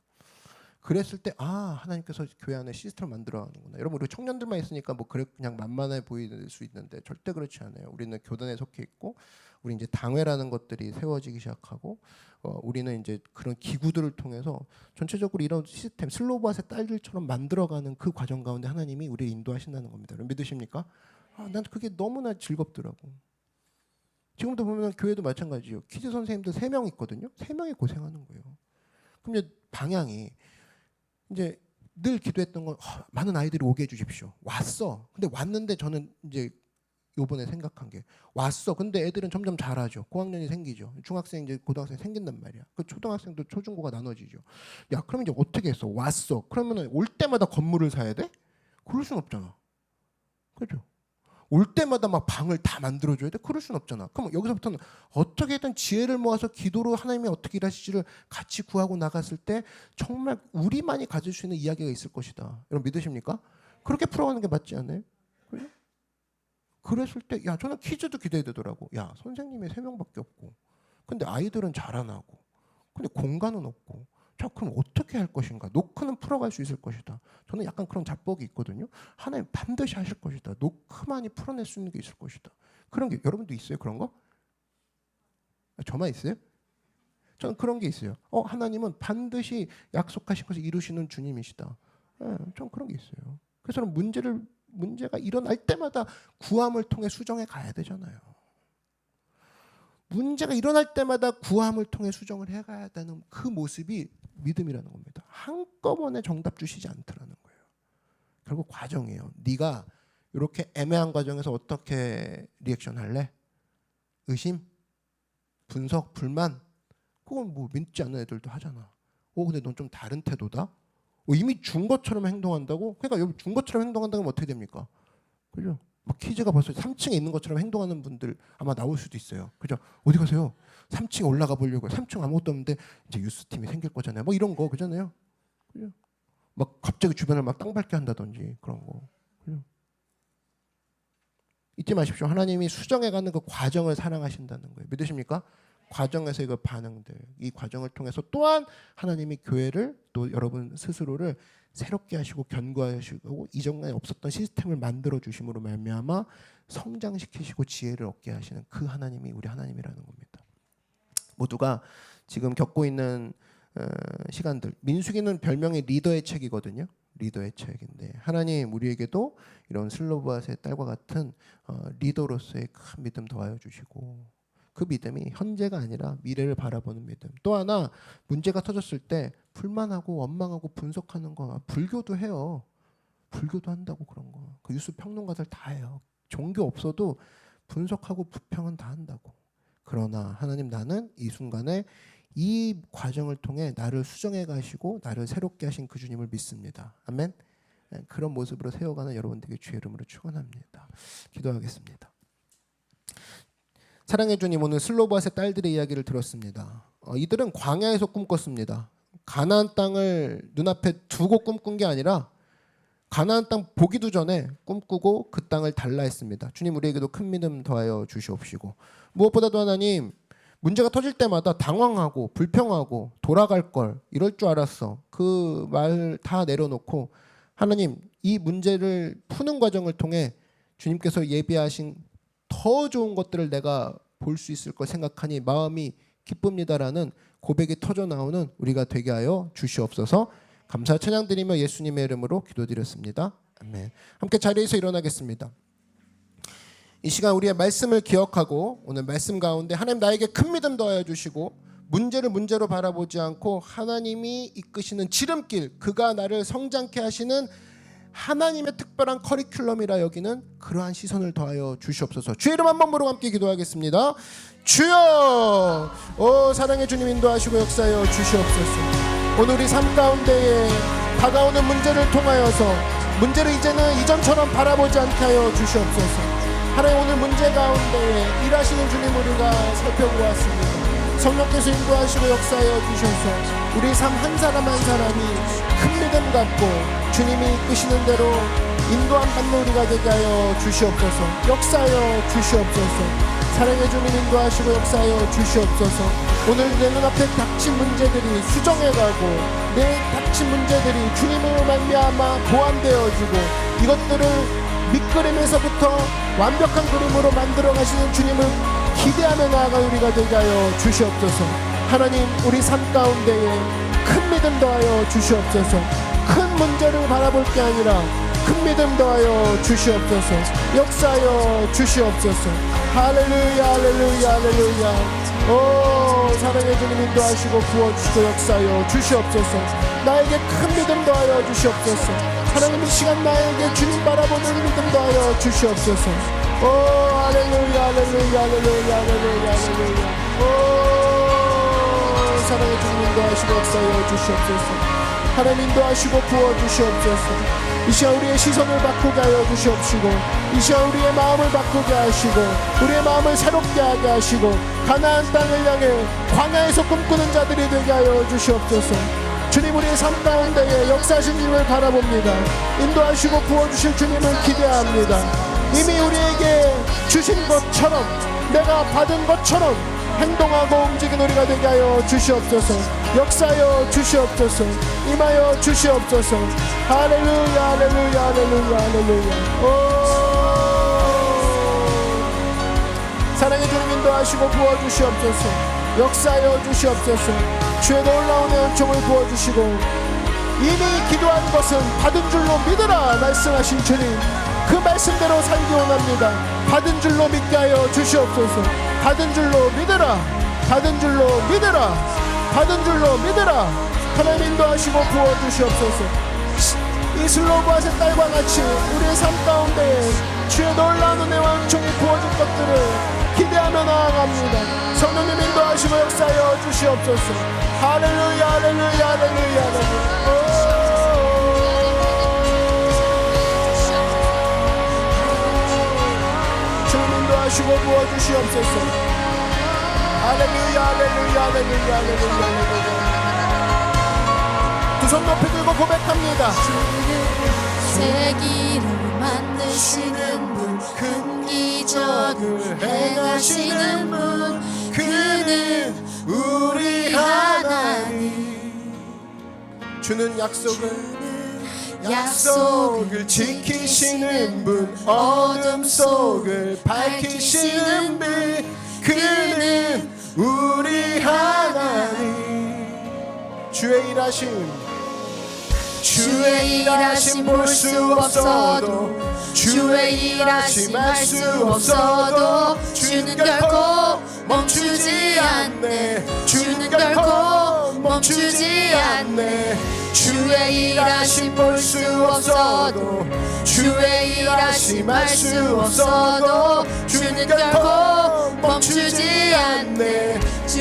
그랬을 때 하나님께서 교회 안에 시스템을 만들어 가는구나. 여러분 우리 청년들만 있으니까 뭐 그냥 만만해 보일 수 있는데 절대 그렇지 않아요. 우리는 교단에 속해 있고 우리 이제 당회라는 것들이 세워지기 시작하고 우리는 이제 그런 기구들을 통해서 전체적으로 이런 시스템 슬로바스의 딸들처럼 만들어가는 그 과정 가운데 하나님이 우리를 인도하신다는 겁니다. 여러분 믿으십니까? 난 그게 너무나 즐겁더라고. 지금도 보면 교회도 마찬가지예요. 키즈 선생님들 3명 있거든요. 3명이 고생하는 거예요. 그럼 이제 방향이 이제 늘 기도했던 건 많은 아이들이 오게 해주십시오. 왔어. 근데 왔는데 저는 이제 요번에 생각한 게 왔어. 근데 애들은 점점 잘하죠. 고학년이 생기죠. 중학생 이제 고등학생 생긴단 말이야. 그 초등학생도 초중고가 나눠지죠. 야 그럼 이제 어떻게 했어? 왔어. 그러면은 올 때마다 건물을 사야 돼? 그럴 순 없잖아. 그죠? 올 때마다 막 방을 다 만들어줘야 돼? 그럴 순 없잖아. 그럼 여기서부터는 어떻게든 지혜를 모아서 기도로 하나님이 어떻게 일하실지를 같이 구하고 나갔을 때 정말 우리만이 가질 수 있는 이야기가 있을 것이다. 여러분 믿으십니까? 그렇게 풀어가는 게 맞지 않아요? 그래? 그랬을 때 저는 퀴즈도 기대야 되더라고. 선생님이 3명밖에 없고 근데 아이들은 잘 안 하고 근데 공간은 없고 자 그럼 어떻게 할 것인가? 노크는 풀어갈 수 있을 것이다. 저는 약간 그런 잡복이 있거든요. 하나님 반드시 하실 것이다. 노크만이 풀어낼 수 있는 게 있을 것이다. 그런 게 여러분도 있어요? 그런 거? 저만 있어요? 저는 그런 게 있어요. 하나님은 반드시 약속하신 것을 이루시는 주님이시다. 전 그런 게 있어요. 그래서 문제가 일어날 때마다 구함을 통해 수정해 가야 되잖아요. 문제가 일어날 때마다 구함을 통해 수정을 해가야 되는 그 모습이 믿음이라는 겁니다. 한꺼번에 정답 주시지 않더라는 거예요. 결국 과정이에요. 네가 이렇게 애매한 과정에서 어떻게 리액션 할래? 의심? 분석? 불만? 그건 뭐 믿지 않는 애들도 하잖아. 근데 넌 좀 다른 태도다? 이미 준 것처럼 행동한다고? 그러니까 여기 준 것처럼 행동한다면 어떻게 됩니까? 그죠? 막 퀴즈가 벌써 3층에 있는 것처럼 행동하는 분들 아마 나올 수도 있어요. 그죠? 어디 가세요? 3층에 올라가 보려고. 3층 아무것도 없는데 이제 뉴스팀이 생길 거잖아요. 뭐 이런 거 그잖아요. 그죠? 막 갑자기 주변을 막 땅 밟게 한다든지 그런 거. 그죠? 잊지 마십시오. 하나님이 수정해가는 그 과정을 사랑하신다는 거예요. 믿으십니까? 과정에서의 그 반응들, 이 과정을 통해서 또한 하나님이 교회를 또 여러분 스스로를 새롭게 하시고 견고하시고 이전에 없었던 시스템을 만들어 주심으로 말미암아 성장시키시고 지혜를 얻게 하시는 그 하나님이 우리 하나님이라는 겁니다. 모두가 지금 겪고 있는 시간들, 민수기는 별명이 리더의 책이거든요. 리더의 책인데 하나님 우리에게도 이런 슬로바스의 딸과 같은 리더로서의 큰 믿음 더하여 주시고 그 믿음이 현재가 아니라 미래를 바라보는 믿음. 또 하나 문제가 터졌을 때 불만하고 원망하고 분석하는 거 불교도 해요. 불교도 한다고 그런 거. 그 뉴스 평론가들 다 해요. 종교 없어도 분석하고 부평은 다 한다고. 그러나 하나님 나는 이 순간에 이 과정을 통해 나를 수정해 가시고 나를 새롭게 하신 그 주님을 믿습니다. 아멘. 그런 모습으로 세워가는 여러분들에게 주의 이름으로 축원합니다. 기도하겠습니다. 사랑해 주님 오늘 슬로바스의 딸들의 이야기를 들었습니다. 이들은 광야에서 꿈꿨습니다. 가나안 땅을 눈앞에 두고 꿈꾼 게 아니라 가나안 땅 보기도 전에 꿈꾸고 그 땅을 달라 했습니다. 주님 우리에게도 큰 믿음 더하여 주시옵시고, 무엇보다도 하나님, 문제가 터질 때마다 당황하고 불평하고 돌아갈 걸 이럴 줄 알았어. 그 말 다 내려놓고 하나님 이 문제를 푸는 과정을 통해 주님께서 예비하신 더 좋은 것들을 내가 볼 수 있을 걸 생각하니 마음이 기쁩니다라는 고백이 터져 나오는 우리가 되게 하여 주시옵소서. 감사 찬양 드리며 예수님의 이름으로 기도드렸습니다. 아멘. 함께 자리에서 일어나겠습니다. 이 시간 우리의 말씀을 기억하고 오늘 말씀 가운데 하나님 나에게 큰 믿음 더하여 주시고, 문제를 문제로 바라보지 않고 하나님이 이끄시는 지름길, 그가 나를 성장케 하시는 하나님의 특별한 커리큘럼이라 여기는 그러한 시선을 더하여 주시옵소서. 주의 이름 한 번 부르고 함께 기도하겠습니다. 주여, 오 사랑의 주님 인도하시고 역사하여 주시옵소서. 오늘 우리 삶 가운데에 다가오는 문제를 통하여서 문제를 이제는 이전처럼 바라보지 않게 하여 주시옵소서. 하나님 오늘 문제 가운데에 일하시는 주님 우리가 살펴보았습니다. 성령께서 인도하시고 역사하여 주셔서 우리 삶 한 사람 한 사람이 큰 믿음 갖고 주님이 이끄시는 대로 인도함 받는 우리가 되게 하여 주시옵소서. 역사하여 주시옵소서. 사랑의 주님 인도하시고 역사하여 주시옵소서. 오늘 내 눈앞에 닥친 문제들이 수정해가고 내 닥친 문제들이 주님으로 말미암아 보완되어지고 이것들을 밑그림에서부터 완벽한 그림으로 만들어 가시는 주님을 기대하며 나아가 우리가 되게 하여 주시옵소서. 하나님 우리 삶 가운데에 큰 믿음 더하여 주시옵소서. 큰 문제를 바라볼 게 아니라 큰 믿음 더하여 주시옵소서. 역사하여 주시옵소서. 할렐루야 할렐루야 할렐루야. 오 사랑의 주님 인도하시고 부어주시고 역사하여 주시옵소서. 나에게 큰 믿음 더하여 주시옵소서. 하나님 이 시간 나에게 주님 바라보는 믿음 더하여 주시옵소서. 오 할렐루야 할렐루야 할렐루야 할렐루야 할렐루야. 오 사랑의 주님 인도하시고 역사하여 주시옵소서. 하나님 인도하시고 부어주시옵소서. 이 시간 우리의 시선을 바꾸게 하여 주시옵시고, 이 시간 우리의 마음을 바꾸게 하시고 우리의 마음을 새롭게 하게 하시고 가나안 땅을 향해 광야에서 꿈꾸는 자들이 되게 하여 주시옵소서. 주님 우리의 삶 가운데에 역사하신 주님을 바라봅니다. 인도하시고 부어주실 주님을 기대합니다. 이미 우리에게 주신 것처럼 내가 받은 것처럼 행동하고 움직이는 우리가 되게 하여 주시옵소서. 역사하여 주시옵소서. 임하여 주시옵소서. 할렐루야 할렐루야 할렐루야 할렐루야. 사랑의 주님 인도하시고 부어주시옵소서. 역사하여 주시옵소서. 주의 놀라운 은총을 부어주시고 이미 기도한 것은 받은 줄로 믿으라 말씀하신 주님, 그 말씀대로 살기 원합니다. 받은 줄로 믿게 하여 주시옵소서. 받은 줄로 믿으라. 받은 줄로 믿으라. 받은 줄로 믿으라. 하나님 인도하시고 부어주시옵소서. 이 슬로브하신 딸과 같이 우리의 삶 가운데 주의 놀라운 은혜와 은총이 부어질 것들을 기대하며 나아갑니다. 성령님 인도하시고 역사하여 주시옵소서. 할렐루야 할렐루야 할렐루야 할렐루야. 하시고 부어주시옵소서. 할렐루야 할렐루야 할렐루야 할렐루야 할렐루야. 두 손 높이 들고 고백합니다. 새 길을 만드시는 분, 큰 기적을 행하시는 분, 그는 우리 하나님. 주는 약속을 지키시는 분, 어둠 속을 밝히시는 분, 그는 우리 하나님. 주의 일하심 볼 수 없어도, 주의 일하심 알 수 없어도 주는 결코 멈추지 않네. 주는 결코 멈추지 않네. 주의 일하심 볼 수 없어도, 주의 일하심 알 수 없어도 주는 결코 멈추지 않네.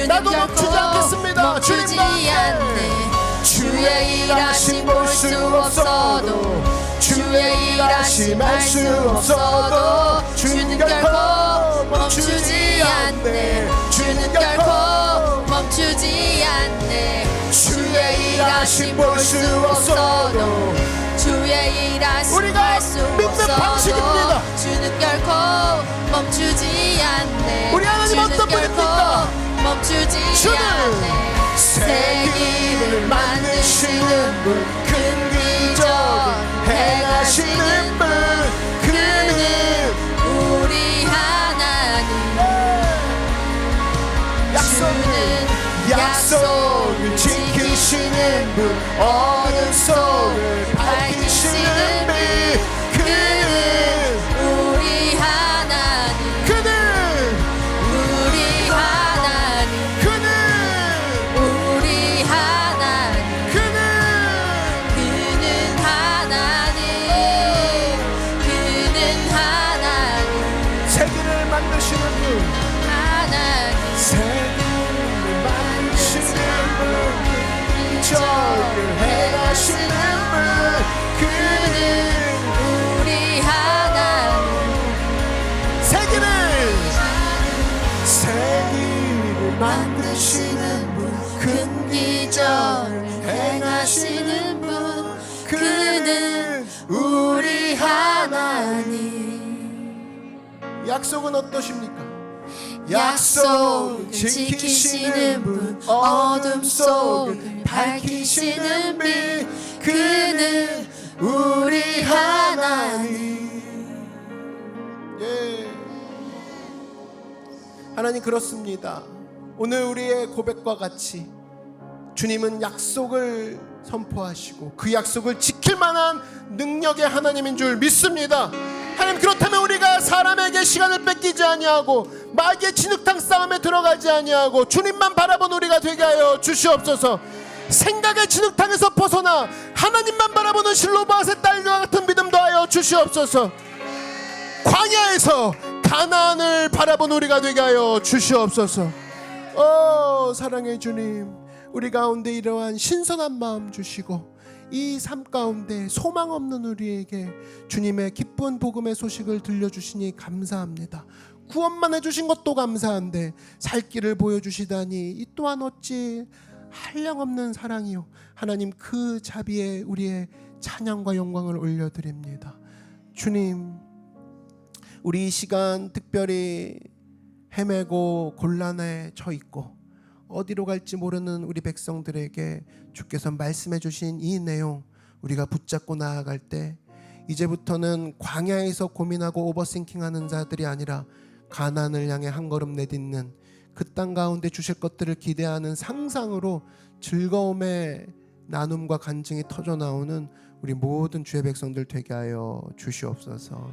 나도 멈추지 않겠습니다. 멈추지 않네. 주의 일하심 볼 수 없어도, 주의 일하심 알 수 없어도 주는 결코 멈추지 않네. 주는 결코 멈추지 않네. 주의 일하심 볼 수 없어도, 주의 일하심 우리가 할수 믿는 없어도 방식입니다. 주는 결코 멈추지 않네. 우리 하나님 주는 어떤 결코 분입니까? 멈추지 주는 않네. 새 길을 만드시는 분, 큰 기적 행하시는 분, 그는 우리 하나님. 약속을 지키시는 분, 어둠 속을 밝히시는 분, 그는 우리 하나님. 그는 우리 하나님. 우리 하나님. 그는 하나님. 그는 하나님. 세계를 만드시는 분, 하나님. 세계를 만드시는 분, 기적을 행하시는 분, 그는 우리 하나님. 세계를 만드시는 분, 큰 기적을 행하시는 분, 그는 우리 하나님. 약속은 어떠십니까? 약속을 지키시는 분, 어둠 속을 밝히시는 분, 그는 우리 하나님. 예. 하나님, 그렇습니다. 오늘 우리의 고백과 같이 주님은 약속을 선포하시고 그 약속을 지킬 만한 능력의 하나님인 줄 믿습니다. 하나님, 그렇다면 우리가 사람에게 시간을 뺏기지 아니하고 마귀의 진흙탕 싸움에 들어가지 아니하고 주님만 바라본 우리가 되게 하여 주시옵소서. 생각의 진흙탕에서 벗어나 하나님만 바라보는 실로바앗의 딸과 같은 믿음도 하여 주시옵소서. 광야에서 가나안을 바라본 우리가 되게 하여 주시옵소서. 사랑의 주님, 우리 가운데 이러한 신선한 마음 주시고 이 삶 가운데 소망 없는 우리에게 주님의 기쁜 복음의 소식을 들려주시니 감사합니다. 구원만 해주신 것도 감사한데 살 길을 보여주시다니 이 또한 어찌 한량없는 사랑이요. 하나님, 그 자비에 우리의 찬양과 영광을 올려드립니다. 주님, 우리 이 시간 특별히 헤매고 곤란에 처 있고 어디로 갈지 모르는 우리 백성들에게 주께서 말씀해 주신 이 내용 우리가 붙잡고 나아갈 때 이제부터는 광야에서 고민하고 오버싱킹하는 자들이 아니라 가나안을 향해 한 걸음 내딛는 그 땅 가운데 주실 것들을 기대하는 상상으로 즐거움의 나눔과 간증이 터져 나오는 우리 모든 주의 백성들 되게 하여 주시옵소서.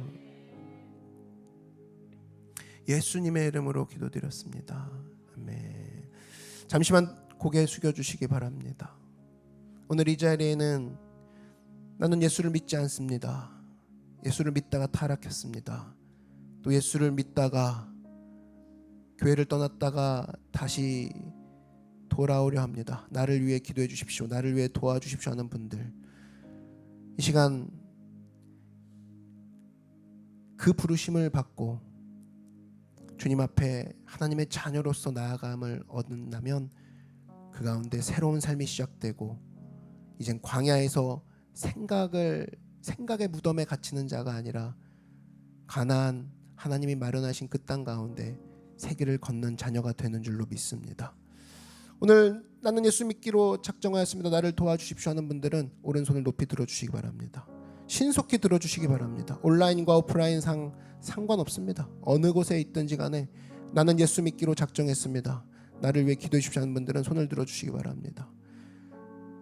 예수님의 이름으로 기도드렸습니다. 아멘. 잠시만 고개 숙여주시기 바랍니다. 오늘 이 자리에는 나는 예수를 믿지 않습니다, 예수를 믿다가 타락했습니다, 또 예수를 믿다가 교회를 떠났다가 다시 돌아오려 합니다, 나를 위해 기도해 주십시오, 나를 위해 도와주십시오 하는 분들, 이 시간 그 부르심을 받고 주님 앞에 하나님의 자녀로서 나아감을 얻는다면 그 가운데 새로운 삶이 시작되고 이젠 광야에서 생각의 무덤에 갇히는 자가 아니라 가나안, 하나님이 마련하신 그 땅 가운데 세계를 걷는 자녀가 되는 줄로 믿습니다. 오늘 나는 예수 믿기로 작정하였습니다, 나를 도와주십시오 하는 분들은 오른손을 높이 들어주시기 바랍니다. 신속히 들어주시기 바랍니다. 온라인과 오프라인 상관없습니다. 어느 곳에 있든지 간에 나는 예수 믿기로 작정했습니다, 나를 위해 기도해 주십시오 하는 분들은 손을 들어주시기 바랍니다.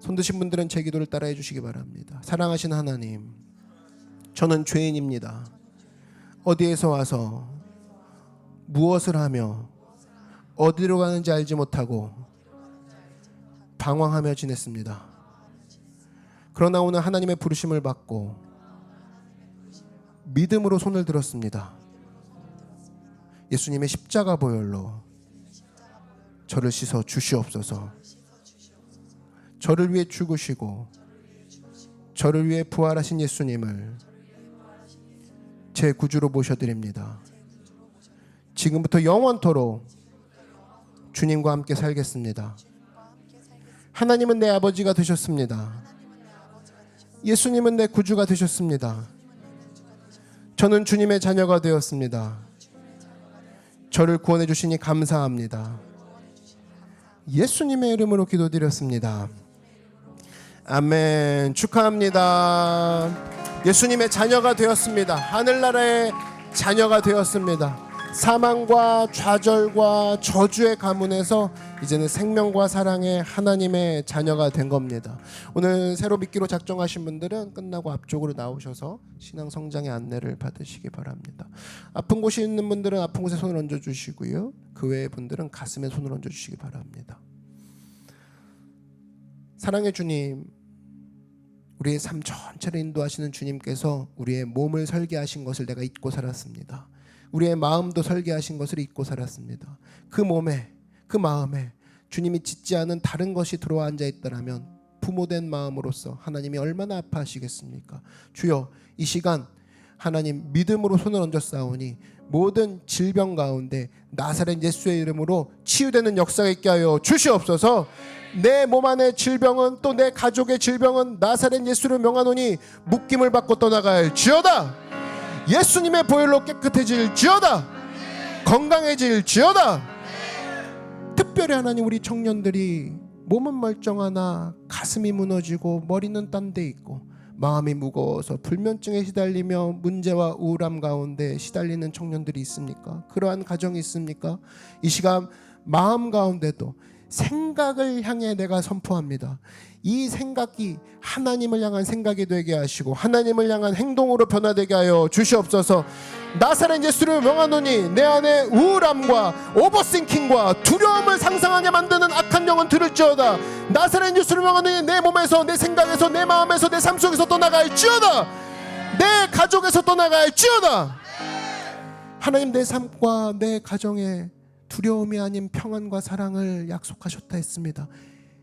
손 드신 분들은 제 기도를 따라해 주시기 바랍니다. 사랑하신 하나님, 저는 죄인입니다. 어디에서 와서 무엇을 하며 어디로 가는지 알지 못하고 방황하며 지냈습니다. 그러나 오늘 하나님의 부르심을 받고 믿음으로 손을 들었습니다. 예수님의 십자가 보혈로 저를 씻어 주시옵소서. 저를 위해 죽으시고 저를 위해 부활하신 예수님을 제 구주로 모셔드립니다. 지금부터 영원토록 주님과 함께 살겠습니다. 하나님은 내 아버지가 되셨습니다. 예수님은 내 구주가 되셨습니다. 저는 주님의 자녀가 되었습니다. 저를 구원해 주시니 감사합니다. 예수님의 이름으로 기도드렸습니다. 아멘. 축하합니다. 예수님의 자녀가 되었습니다. 하늘나라의 자녀가 되었습니다. 사망과 좌절과 저주의 가문에서 이제는 생명과 사랑의 하나님의 자녀가 된 겁니다. 오늘 새로 믿기로 작정하신 분들은 끝나고 앞쪽으로 나오셔서 신앙 성장의 안내를 받으시기 바랍니다. 아픈 곳이 있는 분들은 아픈 곳에 손을 얹어 주시고요. 그 외의 분들은 가슴에 손을 얹어 주시기 바랍니다. 사랑의 주님, 우리의 삶 전체를 인도하시는 주님께서 우리의 몸을 설계하신 것을 내가 잊고 살았습니다. 우리의 마음도 설계하신 것을 잊고 살았습니다. 그 몸에, 그 마음에 주님이 짓지 않은 다른 것이 들어와 앉아 있더라면 부모된 마음으로서 하나님이 얼마나 아파하시겠습니까? 주여, 이 시간 하나님 믿음으로 손을 얹어 싸우니 모든 질병 가운데 나사렛 예수의 이름으로 치유되는 역사가 있게 하여 주시옵소서. 내 몸 안의 질병은 또 내 가족의 질병은 나사렛 예수를 명하노니 묶임을 받고 떠나갈지어다. 예수님의 보혈로 깨끗해질지어다. 건강해질지어다. 특별히 하나님, 우리 청년들이 몸은 멀쩡하나 가슴이 무너지고 머리는 딴 데 있고 마음이 무거워서 불면증에 시달리며 문제와 우울함 가운데 시달리는 청년들이 있습니까? 그러한 가정이 있습니까? 이 시간 마음 가운데도 생각을 향해 내가 선포합니다. 이 생각이 하나님을 향한 생각이 되게 하시고 하나님을 향한 행동으로 변화되게 하여 주시옵소서. 나사렛 예수를 명하노니 내 안에 우울함과 오버싱킹과 두려움을 상상하게 만드는 악한 영은 들을지어다. 나사렛 예수를 명하노니 내 몸에서, 내 생각에서, 내 마음에서, 내 삶 속에서 떠나갈지어다. 내 가족에서 떠나갈지어다. 하나님, 내 삶과 내 가정에 두려움이 아닌 평안과 사랑을 약속하셨다 했습니다.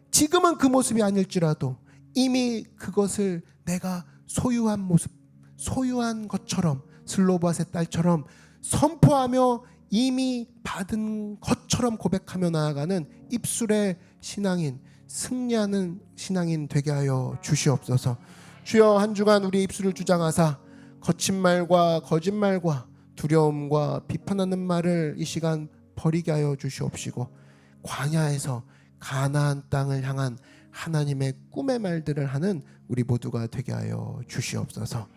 지금은 그 모습이 아닐지라도 이미 그것을 내가 소유한 모습, 소유한 것처럼, 슬로바스의 딸처럼 선포하며 이미 받은 것처럼 고백하며 나아가는 입술의 신앙인, 승리하는 신앙인 되게 하여 주시옵소서. 주여, 한 주간 우리 입술을 주장하사 거친 말과 거짓말과 두려움과 비판하는 말을 이 시간 버리게 하여 주시옵시고 광야에서 가나안 땅을 향한 하나님의 꿈의 말들을 하는 우리 모두가 되게 하여 주시옵소서.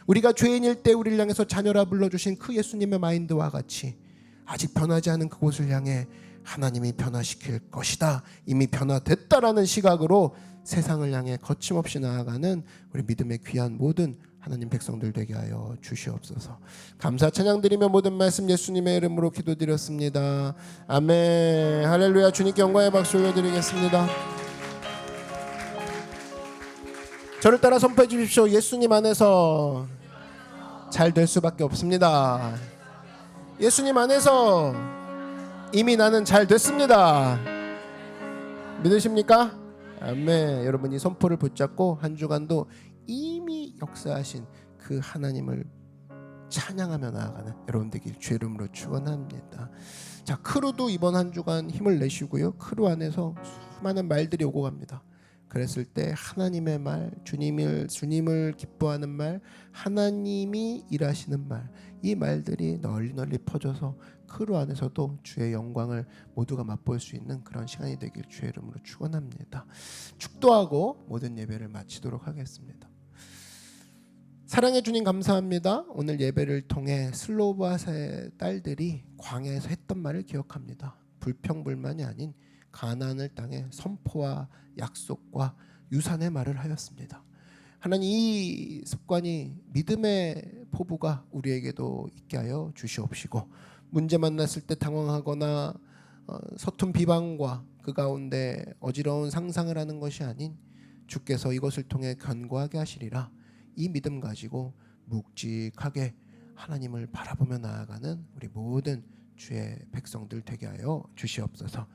우리가 죄인일 때 우리를 향해서 자녀라 불러주신 그 예수님의 마인드와 같이 아직 변하지 않은 그곳을 향해 하나님이 변화시킬 것이다, 이미 변화됐다라는 시각으로 세상을 향해 거침없이 나아가는 우리 믿음의 귀한 모든 하나님 백성들 되게 하여 주시옵소서. 감사 찬양 드리며 모든 말씀 예수님의 이름으로 기도드렸습니다. 아멘. 할렐루야. 주님께 영광의 박수 올려드리겠습니다. 저를 따라 선포해 주십시오. 예수님 안에서 잘 될 수밖에 없습니다. 예수님 안에서 이미 나는 잘 됐습니다. 믿으십니까? 아멘. 여러분이 선포를 붙잡고 한 주간도 이미 역사하신 그 하나님을 찬양하며 나아가는 여러분 되길 주의 이름으로 축원합니다. 자, 크루도 이번 한 주간 힘을 내시고요. 크루 안에서 수많은 말들이 오고 갑니다. 그랬을 때 하나님의 말, 주님을 기뻐하는 말, 하나님이 일하시는 말, 이 말들이 널리 퍼져서 크루 안에서도 주의 영광을 모두가 맛볼 수 있는 그런 시간이 되길 주의 이름으로 축원합니다. 축도하고 모든 예배를 마치도록 하겠습니다. 사랑해 주님 감사합니다. 오늘 예배를 통해 슬로바스의 딸들이 광야에서 했던 말을 기억합니다. 불평불만이 아닌 가나안을 땅에 선포와 약속과 유산의 말을 하였습니다. 하나님, 이 습관이 믿음의 포부가 우리에게도 있게 하여 주시옵시고 문제 만났을 때 당황하거나 서툰 비방과 그 가운데 어지러운 상상을 하는 것이 아닌 주께서 이것을 통해 견고하게 하시리라, 이 믿음 가지고 묵직하게 하나님을 바라보며 나아가는 우리 모든 주의 백성들 되게 하여 주시옵소서.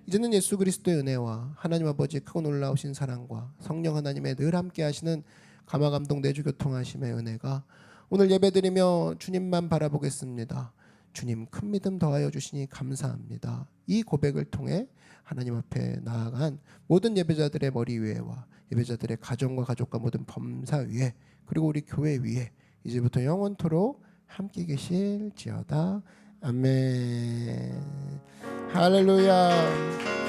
이제는 예수 그리스도의 은혜와 하나님 아버지의 크고 놀라우신 사랑과 성령 하나님의 늘 함께 하시는 감화감동 내주 교통하심의 은혜가 오늘 예배드리며 주님만 바라보겠습니다. 주님 큰 믿음 더하여 주시니 감사합니다. 이 고백을 통해 하나님 앞에 나아간 모든 예배자들의 머리 위에와 예배자들의 가정과 가족과 모든 범사 위에 그리고 우리 교회 위에 이제부터 영원토록 함께 계실지어다. 아멘. 할렐루야.